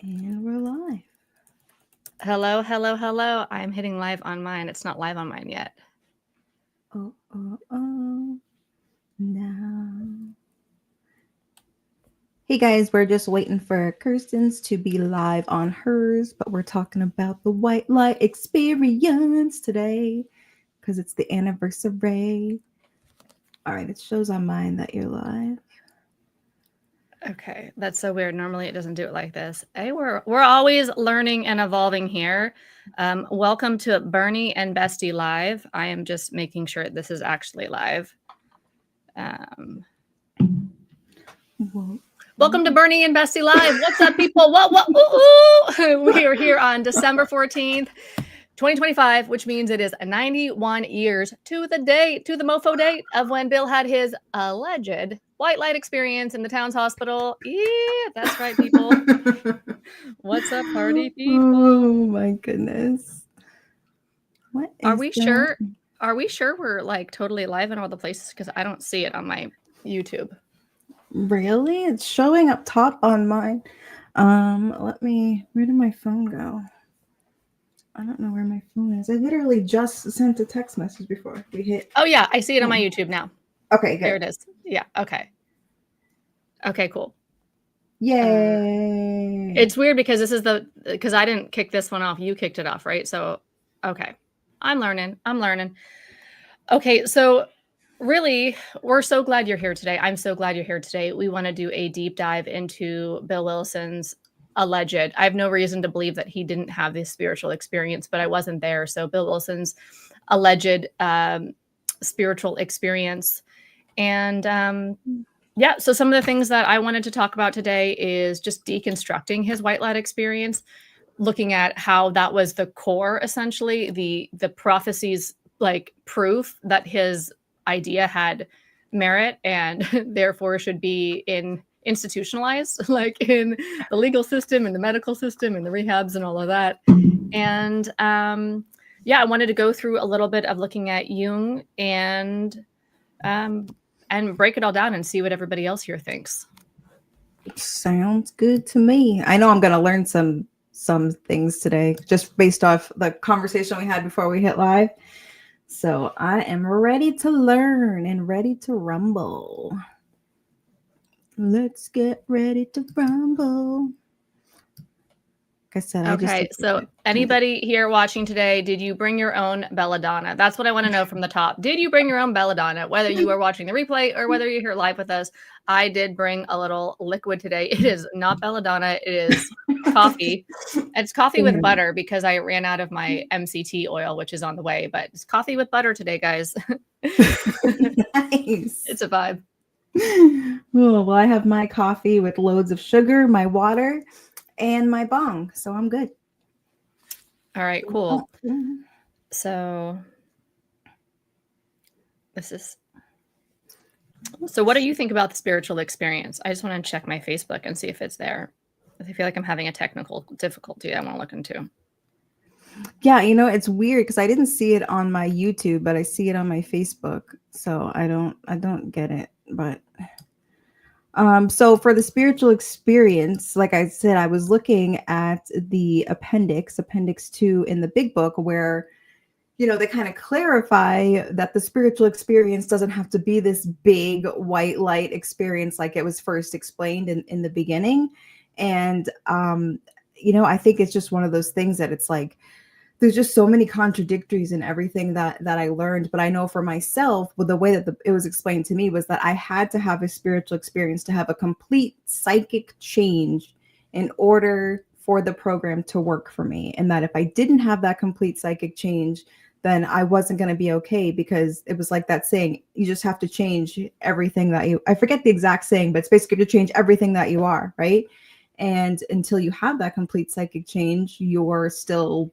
And we're live. Hello, hello, hello. I'm hitting live on mine. It's not live on mine yet. Oh. Now. Hey guys, we're just waiting for Kirsten's to be live on hers, but we're talking about the white light experience today because it's the anniversary. All right, it shows on mine that you're live. Okay, that's so weird. Normally it doesn't do it like this. Hey, we're always learning and evolving here. Welcome to Burnie and Bestie live. I am just making sure this is actually live. Welcome to Burnie and Bestie live. What's up, people? What? Ooh. We are here on December 14th. 2025, which means it is 91 years to the date, to the mofo date of when Bill had his alleged white light experience in the town's hospital. Yeah, that's right, people. What's up, party people? Oh my goodness. What is Are we that? sure? Are we sure we're like totally live in all the places? Because I don't see it on my YouTube. Really? It's showing up top on mine. Where did my phone go? I don't know where my phone is. I literally just sent a text message before we hit. Oh yeah, I see it on my YouTube now. Okay, good. There it is. Yeah, okay. Okay, cool. Yay. It's weird because because I didn't kick this one off. You kicked it off, right? So, okay. I'm learning. Okay, so really, we're so glad you're here today. I'm so glad you're here today. We want to do a deep dive into Bill Wilson's alleged. I have no reason to believe that he didn't have this spiritual experience, but I wasn't there. So Bill Wilson's alleged spiritual experience. And yeah, so some of the things that I wanted to talk about today is just deconstructing his white light experience, looking at how that was the core, essentially, the prophecies, like proof that his idea had merit and therefore should be institutionalized, like in the legal system and the medical system and the rehabs and all of that. And yeah, I wanted to go through a little bit of looking at Jung and break it all down and see what everybody else here thinks. Sounds good to me. I know I'm going to learn some things today just based off the conversation we had before we hit live. So I am ready to learn and ready to rumble. Let's get ready to rumble. Like I said, okay, so anybody here watching today, did you bring your own belladonna? That's what I want to know from the top. Did you bring your own belladonna? Whether you are watching the replay or whether you're here live with us, I did bring a little liquid today. It is not belladonna. It is coffee. It's coffee with butter because I ran out of my MCT oil, which is on the way. But it's coffee with butter today, guys. Nice. It's a vibe. Oh, well, I have my coffee with loads of sugar, my water, and my bong, so I'm good. All right, cool. So what do you think about the spiritual experience? I just want to check my Facebook and see if it's there. I feel like I'm having a technical difficulty I want to look into. Yeah, it's weird because I didn't see it on my YouTube, but I see it on my Facebook. So I don't get it, but so for the spiritual experience, like I said, I was looking at the appendix 2 in the big book where, they kind of clarify that the spiritual experience doesn't have to be this big white light experience like it was first explained in the beginning. And, I think it's just one of those things that it's like, there's just so many contradictories in everything that I learned. But I know for myself, the way that it was explained to me was that I had to have a spiritual experience to have a complete psychic change in order for the program to work for me. And that if I didn't have that complete psychic change, then I wasn't going to be okay, because it was like that saying, you just have to change everything that I forget the exact saying, but it's basically to change everything that you are, right? And until you have that complete psychic change, you're still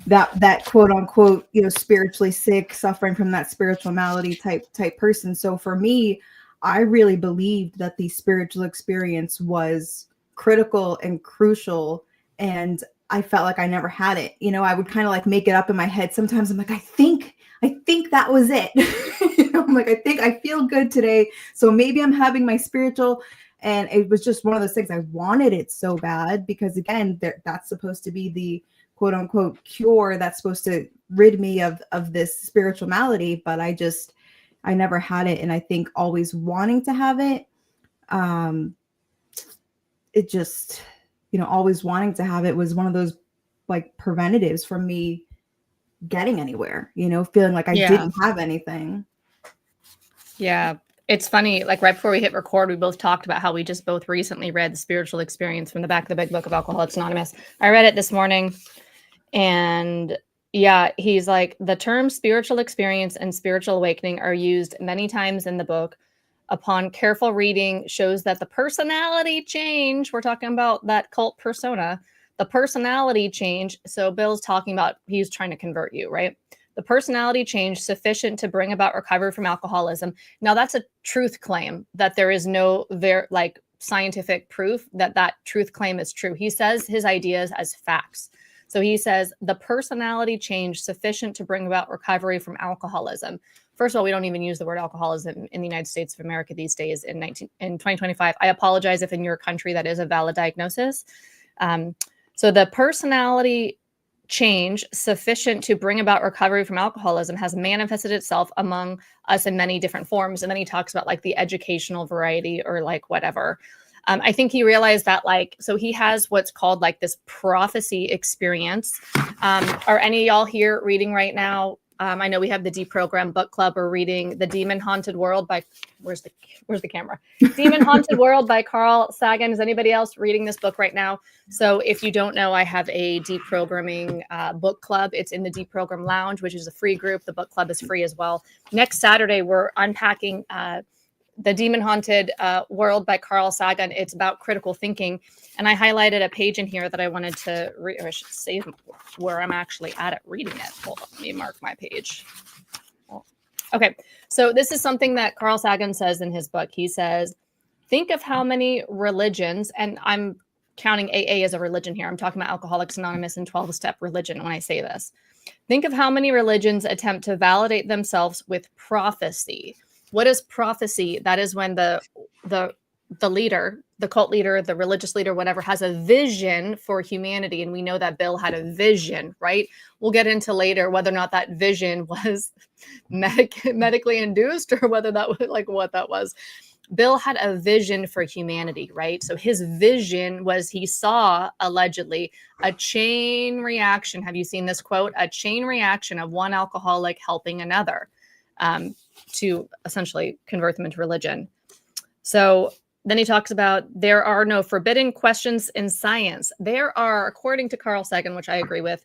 that quote unquote, spiritually sick, suffering from that spiritual malady type person. So for me, I really believed that the spiritual experience was critical and crucial. And I felt like I never had it. I would kind of like make it up in my head. Sometimes I'm like, I think that was it. I'm like, I feel good today. So maybe I'm having my spiritual. And it was just one of those things. I wanted it so bad because, again, that's supposed to be the quote unquote cure that's supposed to rid me of this spiritual malady. But I never had it. And I think always wanting to have it, it just, always wanting to have it was one of those like preventatives from me getting anywhere, feeling like I didn't have anything. Yeah. It's funny, like right before we hit record, we both talked about how we just both recently read The Spiritual Experience from the back of the big book of Alcoholics Anonymous. I read it this morning, and yeah, he's like, the term spiritual experience and spiritual awakening are used many times in the book. Upon careful reading, shows that the personality change, we're talking about that cult persona, the personality change. So Bill's talking about, he's trying to convert you, right? The personality change sufficient to bring about recovery from alcoholism. Now that's a truth claim that there is no scientific proof that truth claim is true. He says his ideas as facts. So he says the personality change sufficient to bring about recovery from alcoholism. First of all, we don't even use the word alcoholism in the United States of America these days in 2025. I apologize if in your country that is a valid diagnosis. So the personality change sufficient to bring about recovery from alcoholism has manifested itself among us in many different forms. And then he talks about like the educational variety or like whatever. I think he realized that so he has what's called like this prophecy experience. Are any of y'all here reading right now? I know we have the Deprogram book club. We're reading The Demon Haunted World by, where's the camera? Demon Haunted World by Carl Sagan. Is anybody else reading this book right now? So if you don't know, I have a deprogramming book club. It's in the Deprogram Lounge, which is a free group. The book club is free as well. Next Saturday, we're unpacking The Demon Haunted World by Carl Sagan. It's about critical thinking. And I highlighted a page in here that I wanted to read, or I should say where I'm actually at reading it. Hold on, let me mark my page. Okay, so this is something that Carl Sagan says in his book. He says, think of how many religions, and I'm counting AA as a religion here. I'm talking about Alcoholics Anonymous and 12-step religion when I say this. Think of how many religions attempt to validate themselves with prophecy. What is prophecy? That is when the leader, the cult leader, the religious leader, whatever, has a vision for humanity. And we know that Bill had a vision, right? We'll get into later whether or not that vision was medically induced or whether that was like what that was. Bill had a vision for humanity, right? So his vision was he saw allegedly a chain reaction. Have you seen this quote? A chain reaction of one alcoholic helping another to essentially convert them into religion. So then he talks about there are no forbidden questions in science. There are, according to Carl Sagan, which I agree with,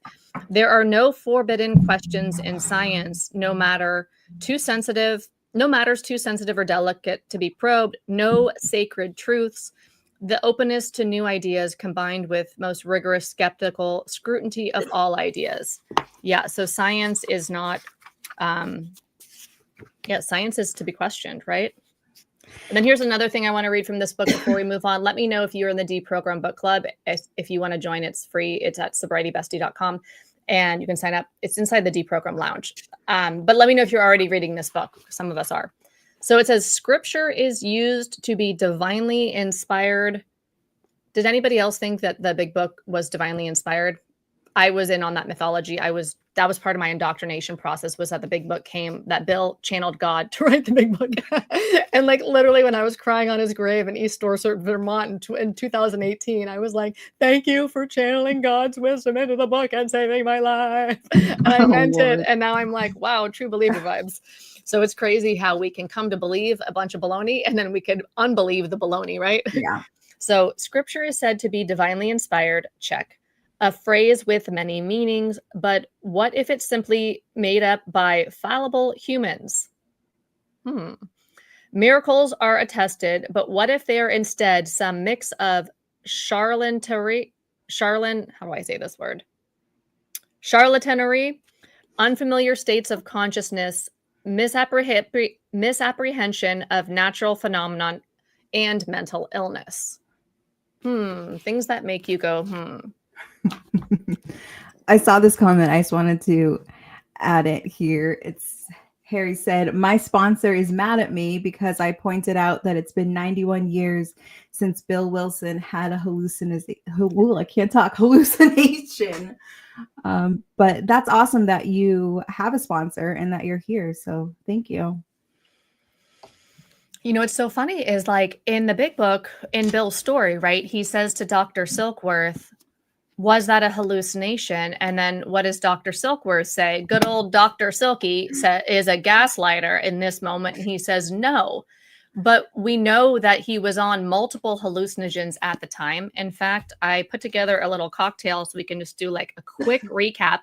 there are no forbidden questions in science, no matters too sensitive or delicate to be probed, no sacred truths, the openness to new ideas combined with most rigorous skeptical scrutiny of all ideas. Yeah, so science is not, science is to be questioned, right? And then here's another thing I want to read from this book before we move on. Let me know if you're in the Deprogram book club. If you want to join, it's free. It's at sobrietybestie.com. And you can sign up. It's inside the Deprogram Lounge. But let me know if you're already reading this book. Some of us are. So it says, Scripture is used to be divinely inspired. Did anybody else think that the big book was divinely inspired? I was in on that mythology. That was part of my indoctrination process, was that the big book came, that Bill channeled God to write the big book. And like literally when I was crying on his grave in East Dorset, Vermont in 2018, I was like, thank you for channeling God's wisdom into the book and saving my life. And I meant it. And now I'm like, wow, true believer vibes. So it's crazy how we can come to believe a bunch of baloney and then we could unbelieve the baloney, right? Yeah. So Scripture is said to be divinely inspired. Check. A phrase with many meanings, but what if it's simply made up by fallible humans? Miracles are attested, but what if they are instead some mix of charlatanery, unfamiliar states of consciousness, misapprehension of natural phenomenon, and mental illness? Things that make you go, I saw this comment. I just wanted to add it here. It's Harry said, my sponsor is mad at me because I pointed out that it's been 91 years since Bill Wilson had a hallucination. But that's awesome that you have a sponsor and that you're here. So thank you. You know, what's so funny is like in the big book, in Bill's story, right? He says to Dr. Silkworth, was that a hallucination? And then what does Dr. Silkworth say? Good old Dr. Silky is a gaslighter in this moment. And he says, no. But we know that he was on multiple hallucinogens at the time. In fact, I put together a little cocktail so we can just do like a quick recap.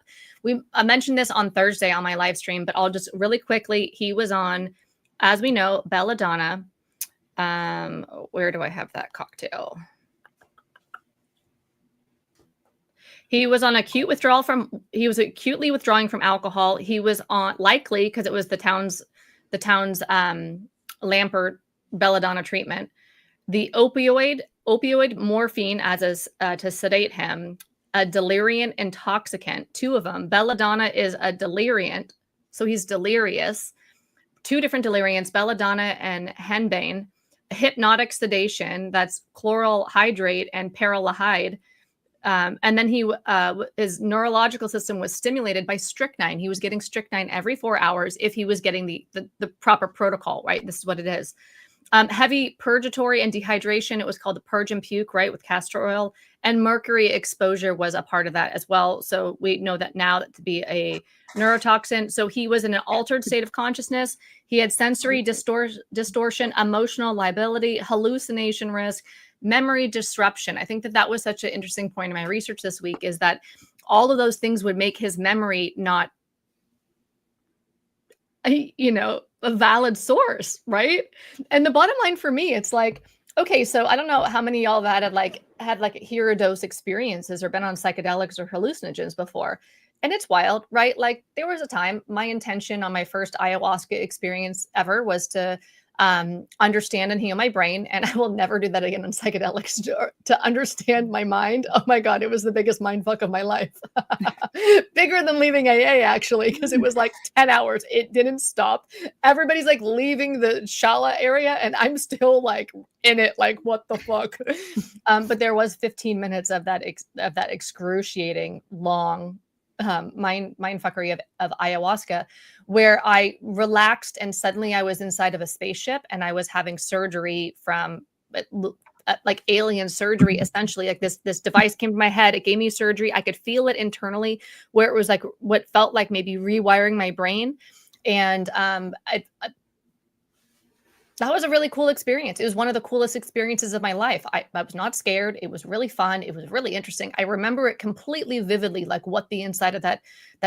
I mentioned this on Thursday on my live stream, but I'll just really quickly. He was on, as we know, belladonna. Where do I have that cocktail? He was on acute withdrawal he was acutely withdrawing from alcohol. He was on, likely because it was the town's Lampert belladonna treatment, the opioid morphine to sedate him, a deliriant intoxicant, 2 of them. Belladonna is a deliriant, so he's delirious. 2 different deliriants, belladonna and henbane. Hypnotic sedation, that's chloral hydrate and paraldehyde. And then his neurological system was stimulated by strychnine. He was getting strychnine every 4 hours if he was getting the proper protocol, right? This is what it is. Heavy purgatory and dehydration. It was called the purge and puke, right? With castor oil, and mercury exposure was a part of that as well. So we know that now to be a neurotoxin. So he was in an altered state of consciousness. He had sensory distortion, emotional liability, hallucination risk, memory disruption. I think that was such an interesting point in my research this week, is that all of those things would make his memory not, a valid source, right? And the bottom line for me, it's like, okay, so I don't know how many of y'all that had like hero dose experiences or been on psychedelics or hallucinogens before. And it's wild, right? Like there was a time, my intention on my first ayahuasca experience ever was to understand and heal my brain. And I will never do that again on psychedelics to understand my mind. Oh my God, it was the biggest mind fuck of my life. Bigger than leaving AA, actually, because it was like 10 hours. It didn't stop. Everybody's like leaving the shala area and I'm still like in it, like, what the fuck? But there was 15 minutes of that excruciating long mind fuckery of ayahuasca, where I relaxed and suddenly I was inside of a spaceship and I was having surgery from like alien surgery, essentially. Like this device came to my head, it gave me surgery. I could feel it internally, where it was like what felt like maybe rewiring my brain. And that was a really cool experience. It was one of the coolest experiences of my life. I was not scared. It was really fun. It was really interesting. I remember it completely vividly, like what the inside of that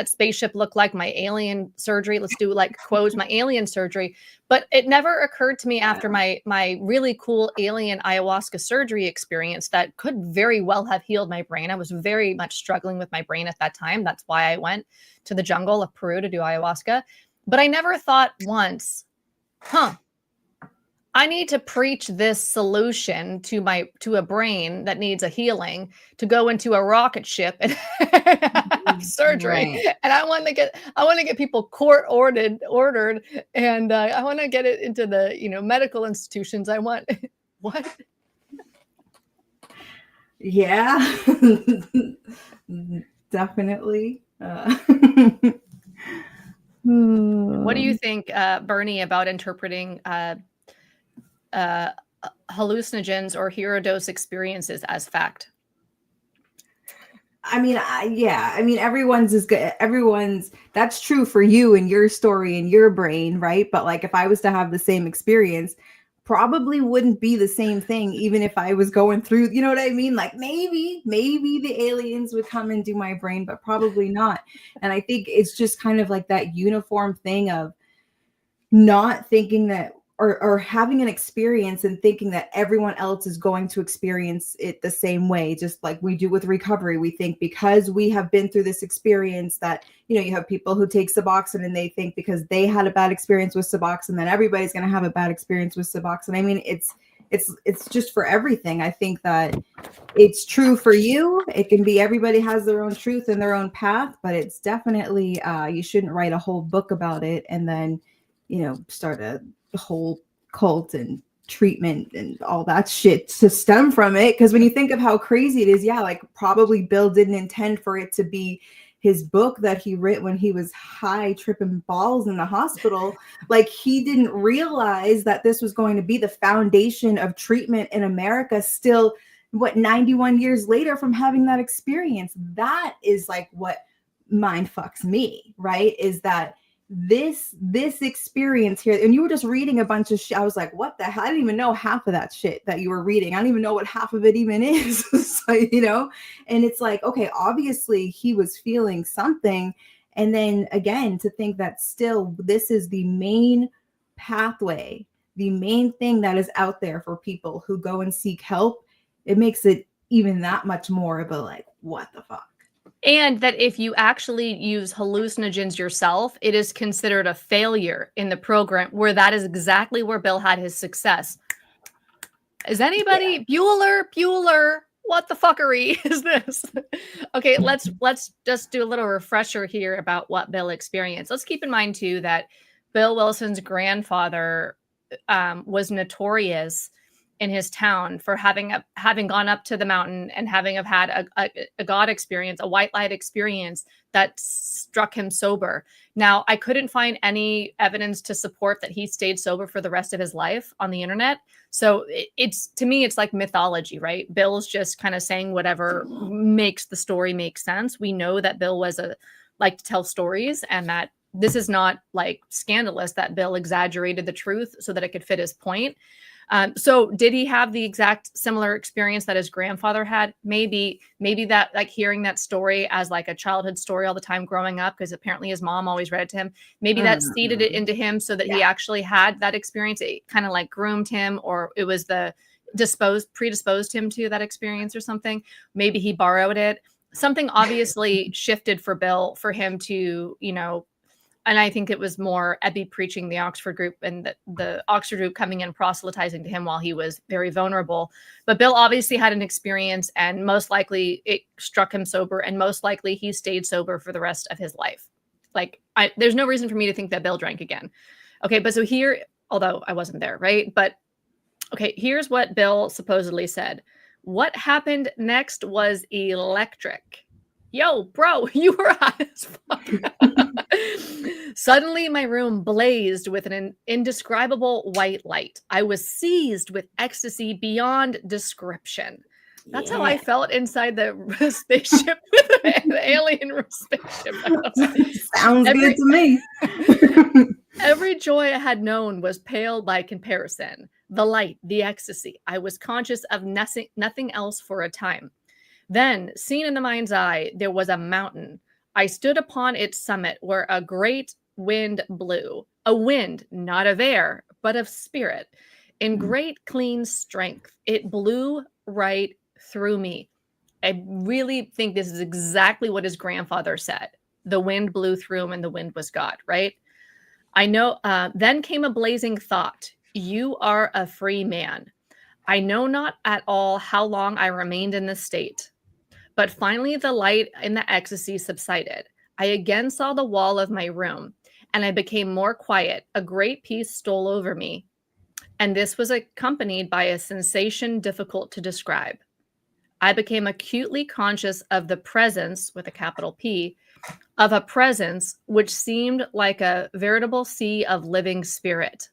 spaceship looked like, my alien surgery. Let's do like quotes, my alien surgery. But it never occurred to me after my really cool alien ayahuasca surgery experience that could very well have healed my brain. I was very much struggling with my brain at that time. That's why I went to the jungle of Peru to do ayahuasca. But I never thought once, I need to preach this solution to a brain that needs a healing to go into a rocket ship and have surgery. Right. And I want to get people court ordered, and I want to get it into the medical institutions. I want what? Yeah, definitely. What do you think, Burnie, about interpreting hallucinogens or hero dose experiences as fact? I mean, everyone's is good. That's true for you and your story and your brain, right? But like, if I was to have the same experience, probably wouldn't be the same thing, even if I was going through, you know what I mean? Like maybe the aliens would come and do my brain, but probably not. And I think it's just kind of like that uniform thing of not thinking that, or having an experience and thinking that everyone else is going to experience it the same way, just like we do with recovery. We think because we have been through this experience that, you have people who take Suboxone and they think because they had a bad experience with Suboxone, then everybody's going to have a bad experience with Suboxone. I mean, it's just for everything. I think that it's true for you. It can be, everybody has their own truth and their own path, but it's definitely you shouldn't write a whole book about it and then, start a whole cult and treatment and all that shit to stem from it. Because when you think of how crazy it is, yeah, like probably Bill didn't intend for it to be his book that he wrote when he was high tripping balls in the hospital. Like, he didn't realize that this was going to be the foundation of treatment in America still, 91 years later from having that experience. That is like what mind fucks me, right? Is that this experience here, and you were just reading a bunch of shit. I was like, what the hell? I didn't even know half of that shit that you were reading. I don't even know what half of it even is. So, and it's like, okay, obviously he was feeling something. And then again, to think that still this is the main pathway, the main thing that is out there for people who go and seek help, it makes it even that much more of a like, what the fuck? And that if you actually use hallucinogens yourself, it is considered a failure in the program, where that is exactly where Bill had his success. Is anybody Bueller? What the fuckery is this? Okay, let's just do a little refresher here about what Bill experienced. Let's keep in mind too that Bill Wilson's grandfather was notorious in his town for having gone up to the mountain and having had a God experience, a white light experience that struck him sober. Now, I couldn't find any evidence to support that he stayed sober for the rest of his life on the internet. So it's, to me, it's like mythology, right? Bill's just kind of saying whatever makes the story make sense. We know that Bill was like to tell stories, and that this is not like scandalous that Bill exaggerated the truth so that it could fit his point. So did he have the exact similar experience that his grandfather had? Maybe that, like, hearing that story as like a childhood story all the time growing up, because apparently his mom always read it to him. Maybe that seeded it into him so that he actually had that experience. It kind of like groomed him, or it was predisposed him to that experience or something. Maybe he borrowed it. Something obviously shifted for Bill, for him to, and I think it was more Ebby preaching the Oxford group, and the Oxford group coming in proselytizing to him while he was very vulnerable. But Bill obviously had an experience, and most likely it struck him sober, and most likely he stayed sober for the rest of his life. Like, there's no reason for me to think that Bill drank again. Okay, but so here, although I wasn't there, right? But okay, here's what Bill supposedly said. What happened next was electric. Yo, bro, you were hot as fuck. Suddenly, my room blazed with an indescribable white light. I was seized with ecstasy beyond description. That's how I felt inside the spaceship, the alien spaceship. Sounds good to me. Every joy I had known was pale by comparison. The light, the ecstasy. I was conscious of nothing else for a time. Then, seen in the mind's eye, there was a mountain. I stood upon its summit where a great wind blew. A wind, not of air, but of spirit. In great clean strength, it blew right through me. I really think this is exactly what his grandfather said. The wind blew through him, and the wind was God, right? I know. Then came a blazing thought. You are a free man. I know not at all how long I remained in this state. But finally, the light and the ecstasy subsided. I again saw the wall of my room, and I became more quiet. A great peace stole over me, and this was accompanied by a sensation difficult to describe. I became acutely conscious of the presence, with a capital P, of a presence which seemed like a veritable sea of living spirit.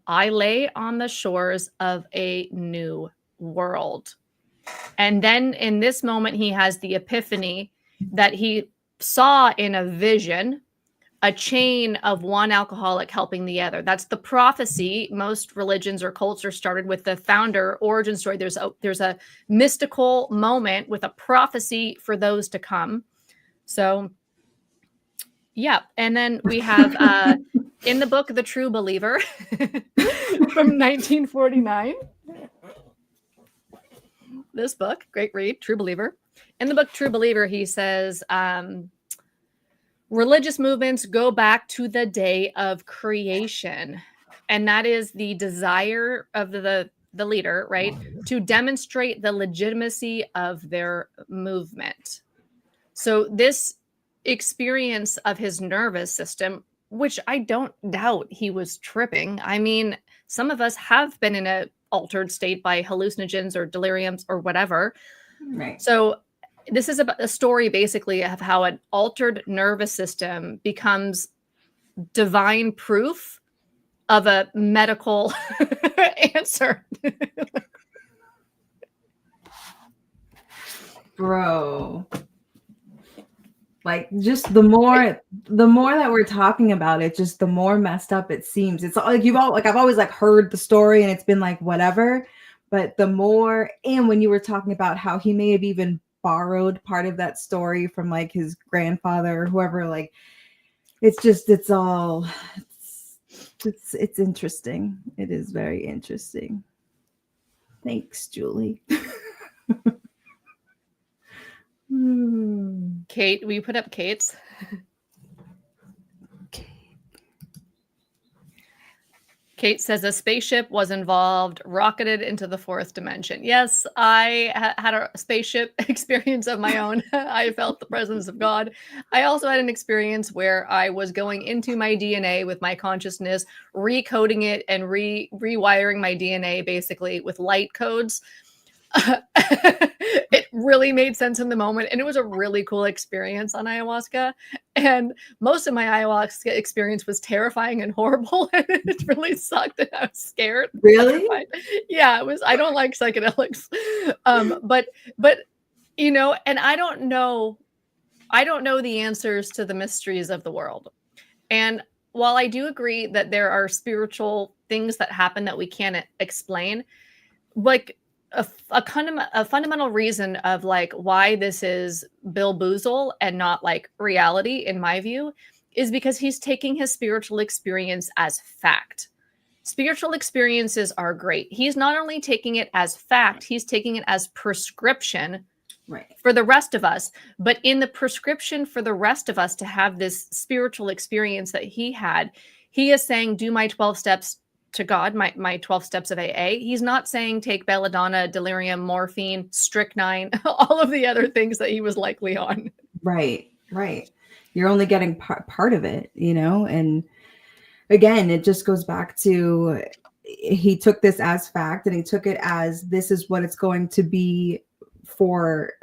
I lay on the shores of a new world. And then in this moment, he has the epiphany that he saw in a vision a chain of one alcoholic helping the other. That's the prophecy. Most religions or cults are started with the founder origin story. There's a mystical moment with a prophecy for those to come. So, yeah. And then we have in the book, The True Believer from 1949. This book, great read, True Believer. In the book True Believer, he says, religious movements go back to the day of creation. And that is the desire of the the leader, right, to demonstrate the legitimacy of their movement. So this experience of his nervous system, which I don't doubt he was tripping. I mean, some of us have been in a altered state by hallucinogens or deliriums or whatever. Right. So this is a story basically of how an altered nervous system becomes divine proof of a medical answer. Bro. Like, just the more that we're talking about it, just the more messed up it seems. It's like I've always like heard the story and it's been like whatever, but the more, and when you were talking about how he may have even borrowed part of that story from like his grandfather or whoever, like it's interesting. It is very interesting. Thanks, Julie. Kate, will you put up Kate's? Kate says a spaceship was involved, rocketed into the fourth dimension. Yes, I had a spaceship experience of my own. I felt the presence of God. I also had an experience where I was going into my DNA with my consciousness, recoding it and rewiring my DNA basically with light codes. It really made sense in the moment, and it was a really cool experience on ayahuasca. And most of my ayahuasca experience was terrifying and horrible. It really sucked, and I was scared. Really? Yeah, it was. I don't like psychedelics, but you know, and I don't know the answers to the mysteries of the world. And while I do agree that there are spiritual things that happen that we can't explain, like a fundamental reason of like why this is Bill Boozle and not like reality, in my view, is because he's taking his spiritual experience as fact. Spiritual experiences are great. He's not only taking it as fact, he's taking it as prescription for the rest of us. But in the prescription for the rest of us to have this spiritual experience that he had, he is saying, do my 12 steps to God, my 12 steps of AA. He's not saying take belladonna, delirium, morphine, strychnine, all of the other things that he was likely on. Right. You're only getting part of it, you know? And again, it just goes back to, he took this as fact and he took it as, this is what it's going to be for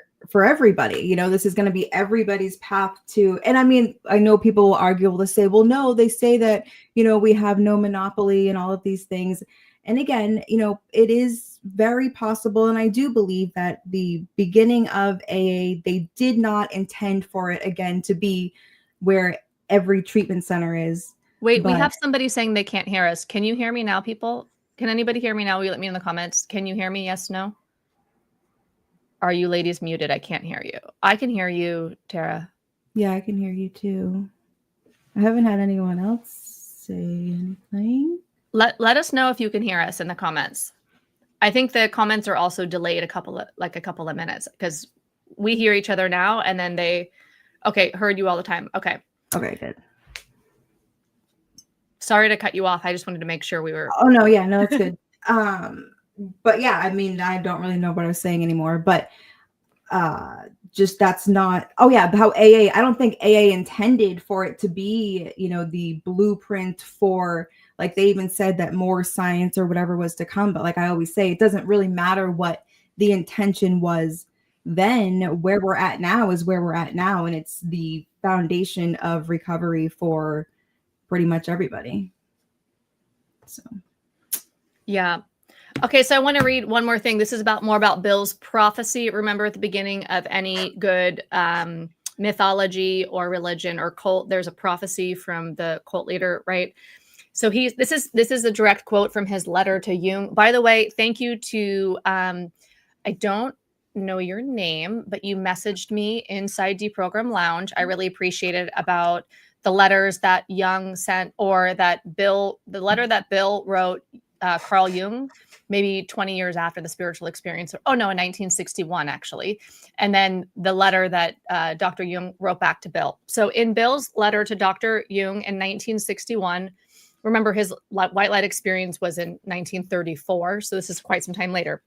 everybody. You know, this is going to be everybody's path to, and I mean, I know people will argue, will say, well, no, they say that, you know, we have no monopoly and all of these things. And again, you know, it is very possible. And I do believe that the beginning of AA, they did not intend for it again to be where every treatment center is. Wait, we have somebody saying they can't hear us. Can you hear me now, people? Can anybody hear me now? Will you let me in the comments? Can you hear me? Yes, no? Are you ladies muted? I can't hear you. I can hear you, Tara. Yeah, I can hear you too. I haven't had anyone else say anything. Let us know if you can hear us in the comments. I think the comments are also delayed a couple of minutes because we hear each other now and then okay, heard you all the time. Okay, good. Sorry to cut you off. I just wanted to make sure we were. Oh no, yeah, no, that's good. But yeah, I mean, I don't really know what I was saying anymore, but just that's not, oh yeah, how AA, I don't think AA intended for it to be, you know, the blueprint for, like they even said that more science or whatever was to come. But like I always say, it doesn't really matter what the intention was then. Where we're at now is where we're at now. And it's the foundation of recovery for pretty much everybody. So. Yeah. Okay, so I want to read one more thing. This is more about Bill's prophecy. Remember, at the beginning of any good mythology or religion or cult, there's a prophecy from the cult leader, right? So this is a direct quote from his letter to Jung. By the way, thank you to I don't know your name, but you messaged me inside Deprogram Lounge. I really appreciate it about the letters that Jung sent, or the letter that Bill wrote Carl Jung, maybe 20 years after the spiritual experience. Oh no, in 1961, actually. And then the letter that Dr. Jung wrote back to Bill. So in Bill's letter to Dr. Jung in 1961, Remember, his white light experience was in 1934, so this is quite some time later.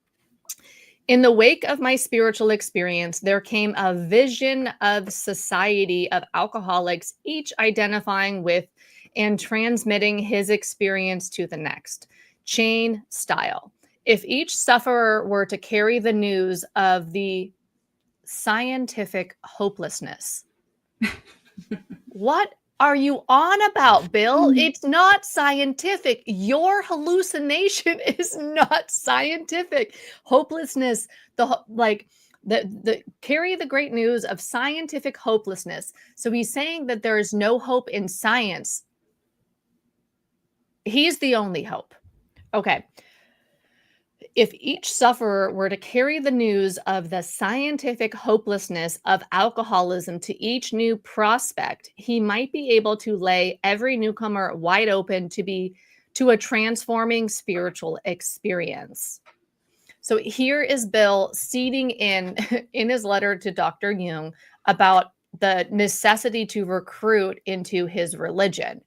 In the wake of my spiritual experience, there came a vision of society of alcoholics, each identifying with and transmitting his experience to the next, chain style. If each sufferer were to carry the news of the scientific hopelessness. What are you on about, Bill? It's not scientific. Your hallucination is not scientific. Hopelessness, the carry the great news of scientific hopelessness. So he's saying that there is no hope in science. He's the only hope. Okay. If each sufferer were to carry the news of the scientific hopelessness of alcoholism to each new prospect, he might be able to lay every newcomer wide open to a transforming spiritual experience. So here is Bill seeding in his letter to Dr. Jung about the necessity to recruit into his religion.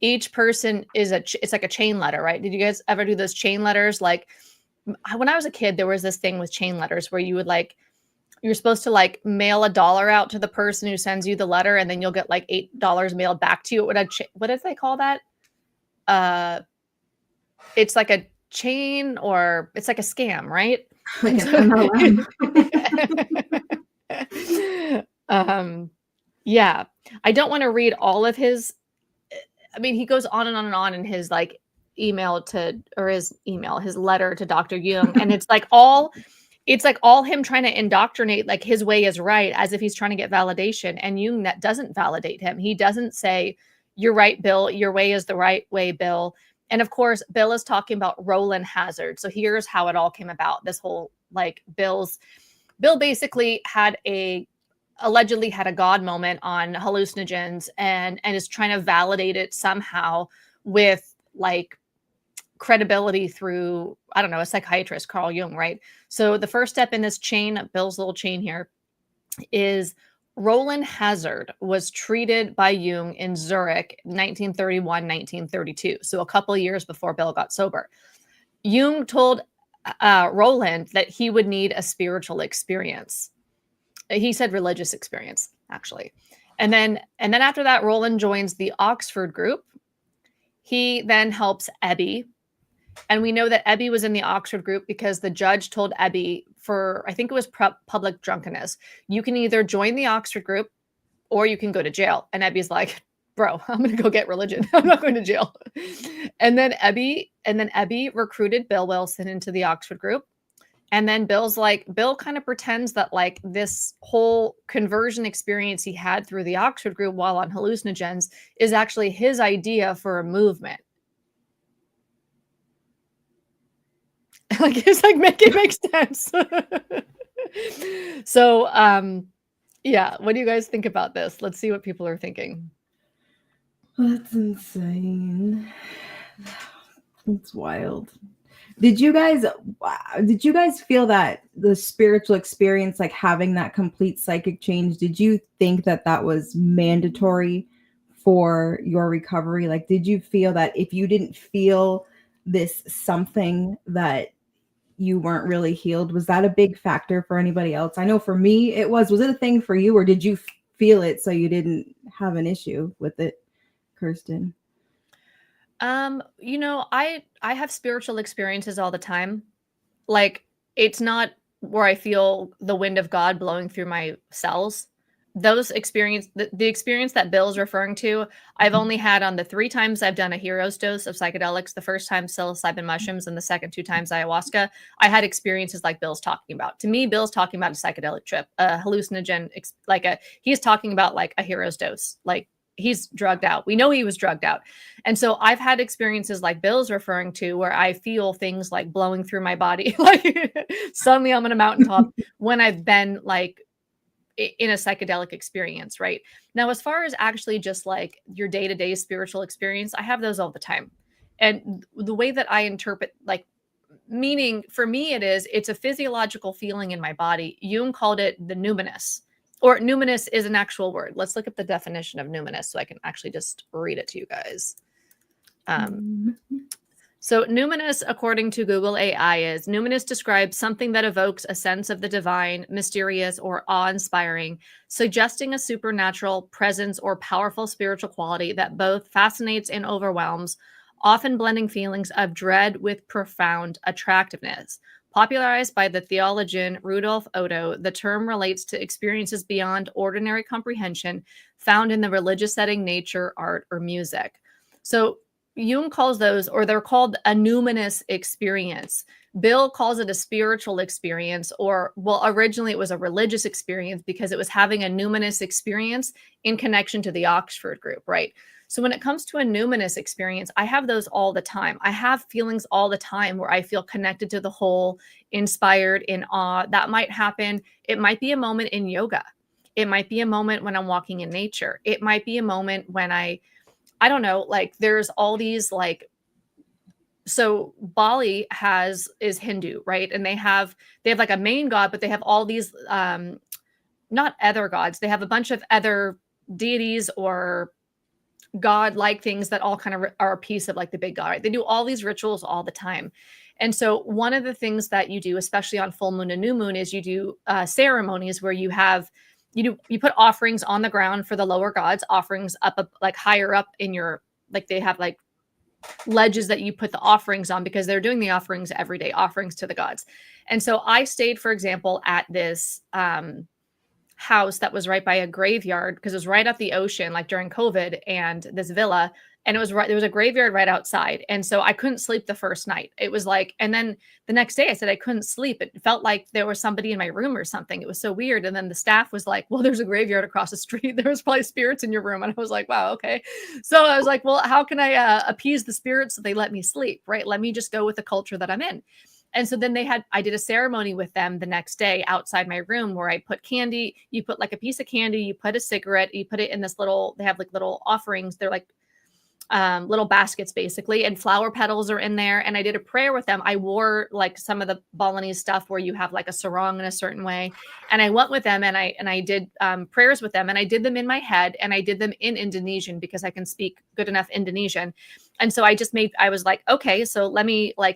Each person it's like a chain letter, right? Did you guys ever do those chain letters? Like, when I was a kid, there was this thing with chain letters where you're supposed to like mail $1 out to the person who sends you the letter, and then you'll get like $8 mailed back to you. What did they call that? It's like a chain, or it's like a scam, right? Yeah, I don't want to read all of his. I mean, he goes on and on and on in his like his letter to Dr. Jung. And it's like all him trying to indoctrinate like his way is right, as if he's trying to get validation. And Jung doesn't validate him. He doesn't say, you're right, Bill, your way is the right way, Bill. And of course, Bill is talking about Roland Hazard. So here's how it all came about. This whole like Bill basically allegedly had a God moment on hallucinogens and is trying to validate it somehow with like credibility through, I don't know, a psychiatrist, Carl Jung, right? So the first step in this chain, Bill's little chain here, is Roland Hazard was treated by Jung in Zurich, 1931, 1932. So a couple of years before Bill got sober. Jung told Roland that he would need a spiritual experience. He said religious experience, actually. And then after that, Roland joins the Oxford group. He then helps Ebby. And we know that Ebby was in the Oxford group because the judge told Ebby, for, I think it was public drunkenness, you can either join the Oxford group or you can go to jail. And Ebby's like, bro, I'm going to go get religion. I'm not going to jail. And then Ebby recruited Bill Wilson into the Oxford group. And then Bill kind of pretends that like this whole conversion experience he had through the Oxford group while on hallucinogens is actually his idea for a movement. Like, it's like, make it make sense. So, yeah, what do you guys think about this? Let's see what people are thinking. That's insane. It's wild. Did you guys feel that the spiritual experience, like having that complete psychic change, did you think that was mandatory for your recovery? Like, did you feel that if you didn't feel this something that you weren't really healed? Was that a big factor for anybody else? I know for me it was. Was it a thing for you, or did you feel it so you didn't have an issue with it, Kirsten? I have spiritual experiences all the time. Like, it's not where I feel the wind of God blowing through my cells. Those the experience that Bill's referring to, I've only had on the 3 times I've done a hero's dose of psychedelics. The first time psilocybin mushrooms, and the second 2 times ayahuasca. I had experiences like Bill's talking about. To me, Bill's talking about a psychedelic trip, a hallucinogen, he's talking about like a hero's dose. Like, he's drugged out. We know he was drugged out. And so I've had experiences like Bill's referring to where I feel things like blowing through my body. Like, suddenly I'm on a mountaintop when I've been like in a psychedelic experience, right? Now, as far as actually just like your day-to-day spiritual experience, I have those all the time. And the way that I interpret, like, meaning for me, it's a physiological feeling in my body. Jung called it the numinous. Or numinous is an actual word. Let's look at the definition of numinous so I can actually just read it to you guys. So numinous, according to Google AI, is numinous describes something that evokes a sense of the divine, mysterious, or awe-inspiring, suggesting a supernatural presence or powerful spiritual quality that both fascinates and overwhelms, often blending feelings of dread with profound attractiveness. Popularized by the theologian Rudolf Otto, the term relates to experiences beyond ordinary comprehension found in the religious setting, nature, art, or music. So Jung calls those, or they're called a numinous experience. Bill calls it a spiritual experience, or, well, originally it was a religious experience because it was having a numinous experience in connection to the Oxford group, right? So when it comes to a numinous experience, I have those all the time. I have feelings all the time where I feel connected to the whole, inspired, in awe. That might happen. It might be a moment in yoga. It might be a moment when I'm walking in nature. It might be a moment when I don't know, like there's all these like, so Bali is Hindu, right? And they have like a main god, but they have all these not other gods. They have a bunch of other deities or god-like things that all kind of are a piece of like the big god, right? They do all these rituals all the time. And so one of the things that you do, especially on full moon and new moon, is you do ceremonies where you put offerings on the ground for the lower gods, offerings up like higher up in your, like they have like ledges that you put the offerings on because they're doing the offerings every day, offerings to the gods. And so I stayed, for example, at this house that was right by a graveyard because it was right at the ocean, like during COVID, and this villa. And it was right, there was a graveyard right outside. And so I couldn't sleep the first night. It was like, and then the next day I said I couldn't sleep. It felt like there was somebody in my room or something. It was so weird. And then the staff was like, well, there's a graveyard across the street. There was probably spirits in your room. And I was like, wow, okay. So I was like, well, how can I appease the spirits so they let me sleep, right? Let me just go with the culture that I'm in. And so then I did a ceremony with them the next day outside my room where I put candy. You put like a piece of candy, you put a cigarette, you put it in this they have like little offerings. They're like little baskets basically, and flower petals are in there. And I did a prayer with them. I wore like some of the Balinese stuff where you have like a sarong in a certain way. And I went with them and I did prayers with them, and I did them in my head, and I did them in Indonesian because I can speak good enough Indonesian. And so I was like, okay, so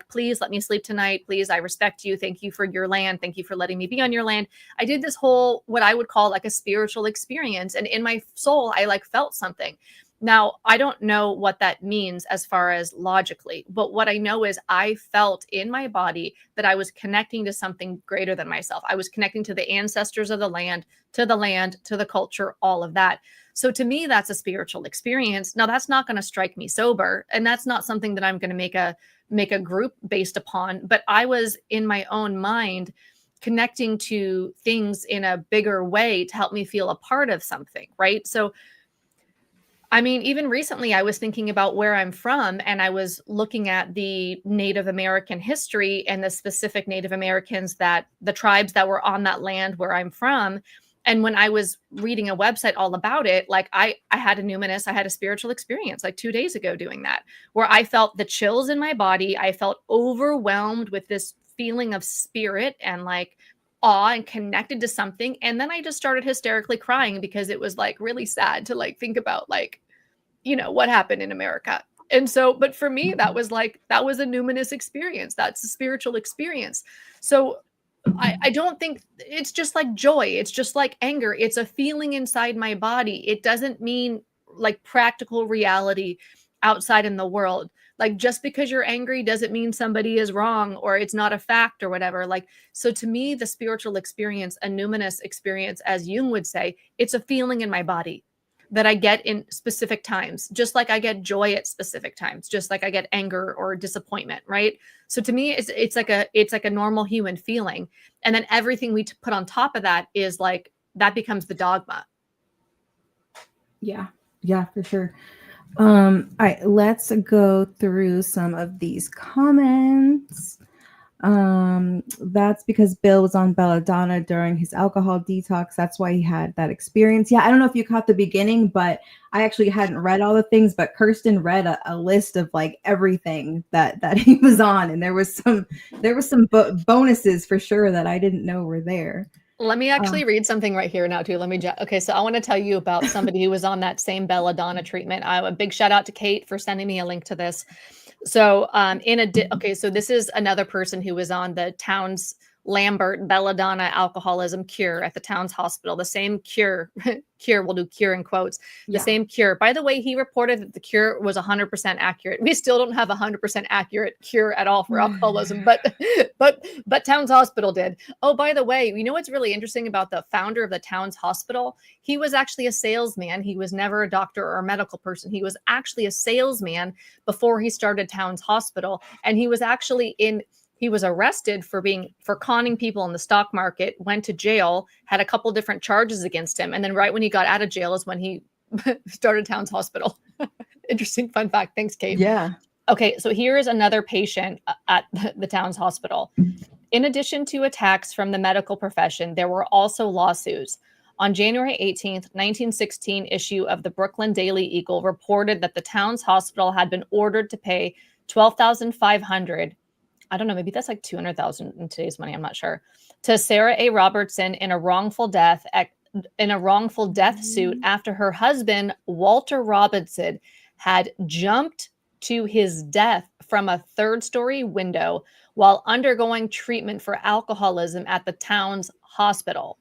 please let me sleep tonight. Please, I respect you. Thank you for your land. Thank you for letting me be on your land. I did this whole, what I would call like a spiritual experience. And in my soul, I like felt something. Now, I don't know what that means as far as logically, but what I know is I felt in my body that I was connecting to something greater than myself. I was connecting to the ancestors of the land, to the culture, all of that. So to me, that's a spiritual experience. Now, that's not going to strike me sober, and that's not something that I'm going to make a group based upon, but I was in my own mind connecting to things in a bigger way to help me feel a part of something, right? So I mean, even recently, I was thinking about where I'm from, and I was looking at the Native American history and the specific Native Americans the tribes that were on that land where I'm from. And when I was reading a website all about it, like I had a spiritual experience like 2 days ago doing that, where I felt the chills in my body. I felt overwhelmed with this feeling of spirit and like awe and connected to something. And then I just started hysterically crying because it was like really sad to like think about like, what happened in America. And so, but for me, that was a numinous experience. That's a spiritual experience. So I don't think it's just like joy. It's just like anger. It's a feeling inside my body. It doesn't mean like practical reality outside in the world. Like just because you're angry doesn't mean somebody is wrong or it's not a fact or whatever. Like, so to me, the spiritual experience, a numinous experience, as Jung would say, it's a feeling in my body that I get in specific times, just like I get joy at specific times, just like I get anger or disappointment, right? So to me, it's like a normal human feeling. And then everything we put on top of that is like, that becomes the dogma. Yeah, for sure. All right, let's go through some of these comments. That's because Bill was on belladonna during his alcohol detox. That's why he had that experience. Yeah, I don't know if you caught the beginning, but I actually hadn't read all the things, but Kirsten read a list of like everything that he was on, and there was some bonuses for sure that I didn't know were there. Let me actually read something right here now too. Okay, so I want to tell you about somebody who was on that same belladonna treatment. A big shout out to Kate for sending me a link to this. So, okay, so this is another person who was on the Towns Lambert belladonna alcoholism cure at the Towns Hospital. The same cure, we'll do cure in quotes, the same cure. By the way, he reported that the cure was 100% accurate. We still don't have a 100% accurate cure at all for alcoholism, but Towns Hospital did. Oh, by the way, you know what's really interesting about the founder of the Towns Hospital? He was actually a salesman. He was never a doctor or a medical person. He was actually a salesman before he started Towns Hospital. And he was actually he was arrested for conning people in the stock market, went to jail, had a couple different charges against him. And then right when he got out of jail is when he started Towns Hospital. Interesting fun fact. Thanks, Kate. Yeah. Okay, so here is another patient at the Towns Hospital. In addition to attacks from the medical profession, there were also lawsuits. On January 18th, 1916 issue of the Brooklyn Daily Eagle reported that the Towns Hospital had been ordered to pay $12,500. I don't know, maybe that's like $200,000 in today's money, I'm not sure, to Sarah A. Robertson in a wrongful death suit after her husband, Walter Robinson, had jumped to his death from a third-story window while undergoing treatment for alcoholism at the Towns Hospital.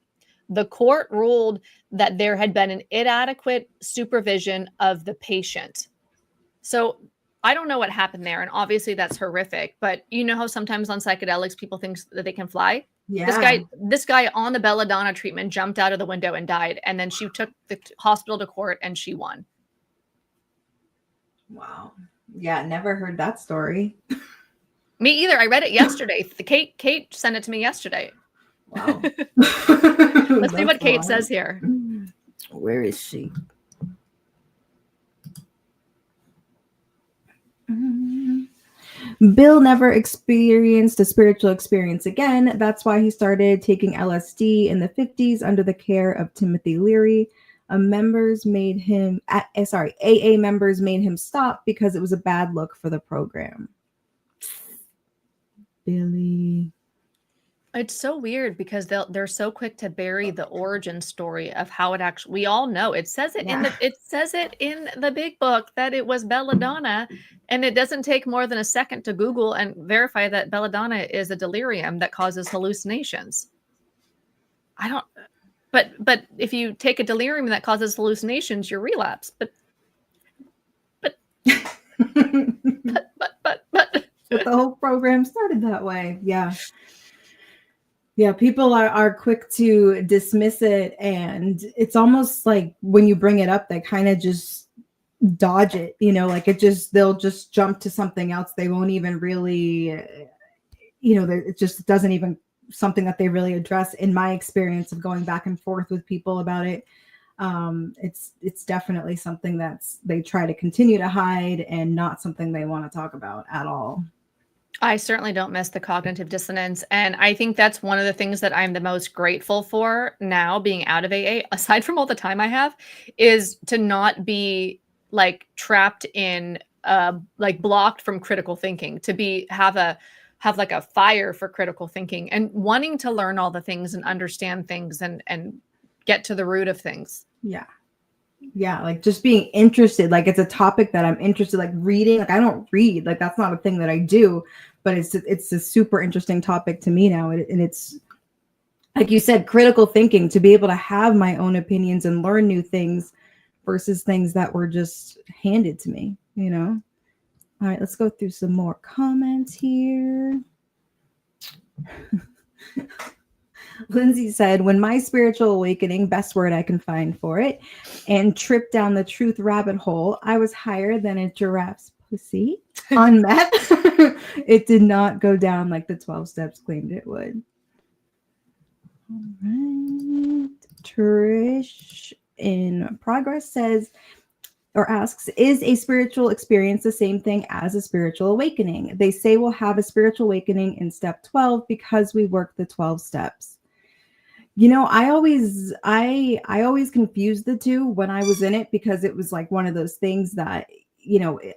The court ruled that there had been an inadequate supervision of the patient. So I don't know what happened there. And obviously that's horrific, but you know how sometimes on psychedelics, people think that they can fly? Yeah. This guy on the belladonna treatment jumped out of the window and died. And then she took the hospital to court and she won. Wow. Yeah. Never heard that story. Me either. I read it yesterday. Kate sent it to me yesterday. Wow. Let's see what Kate says here. Where is she? Bill never experienced a spiritual experience again. That's why he started taking LSD in the 50s under the care of Timothy Leary. AA members made him stop because it was a bad look for the program. Billy. It's so weird because they're so quick to bury the origin story of how it actually. We all know it says it in the big book that it was belladonna, and it doesn't take more than a second to Google and verify that belladonna is a delirium that causes hallucinations. But if you take a delirium that causes hallucinations, you relapse. But the whole program started that way. Yeah. Yeah, people are quick to dismiss it, and it's almost like when you bring it up, they kind of just dodge it, like they'll just jump to something else. They won't even really, it just doesn't even something that they really address. In my experience of going back and forth with people about it, it's definitely something they try to continue to hide and not something they want to talk about at all. I certainly don't miss the cognitive dissonance. And I think that's one of the things that I'm the most grateful for now being out of AA, aside from all the time I have, is to not be like trapped in, like blocked from critical thinking, to have like a fire for critical thinking and wanting to learn all the things and understand things and get to the root of things. Yeah. Yeah, like just being interested, like it's a topic that I'm interested, like reading, like I don't read, like that's not a thing that I do, but it's a super interesting topic to me now. And it's, like you said, critical thinking, to be able to have my own opinions and learn new things versus things that were just handed to me, All right, let's go through some more comments here. Lindsay said, when my spiritual awakening, best word I can find for it, and tripped down the truth rabbit hole, I was higher than a giraffe's pussy on meth. It did not go down like the 12 steps claimed it would. All right. Trish in progress says, or asks, is a spiritual experience the same thing as a spiritual awakening? They say we'll have a spiritual awakening in step 12 because we work the 12 steps. I always confused the two when I was in it, because it was like one of those things that,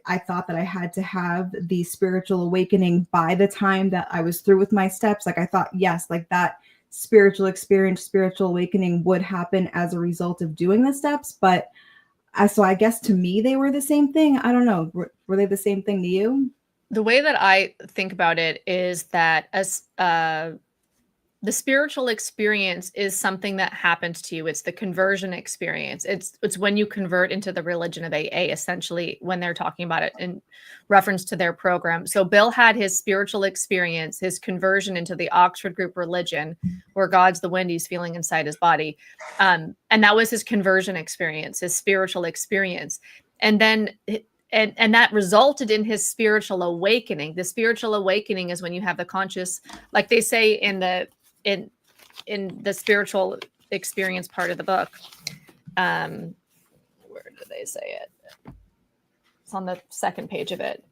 I thought that I had to have the spiritual awakening by the time that I was through with my steps. Like I thought, yes, like that spiritual experience, spiritual awakening would happen as a result of doing the steps. But so I guess to me, they were the same thing. I don't know. Were they the same thing to you? The way that I think about it is that as the spiritual experience is something that happens to you. It's the conversion experience. It's when you convert into the religion of AA, essentially, when they're talking about it in reference to their program. So Bill had his spiritual experience, his conversion into the Oxford group religion, where God's the wind he's feeling inside his body. And that was his conversion experience, his spiritual experience. And then and that resulted in his spiritual awakening. The spiritual awakening is when you have the conscious, like they say in the spiritual experience part of the book. Where do they say it? It's on the second page of it.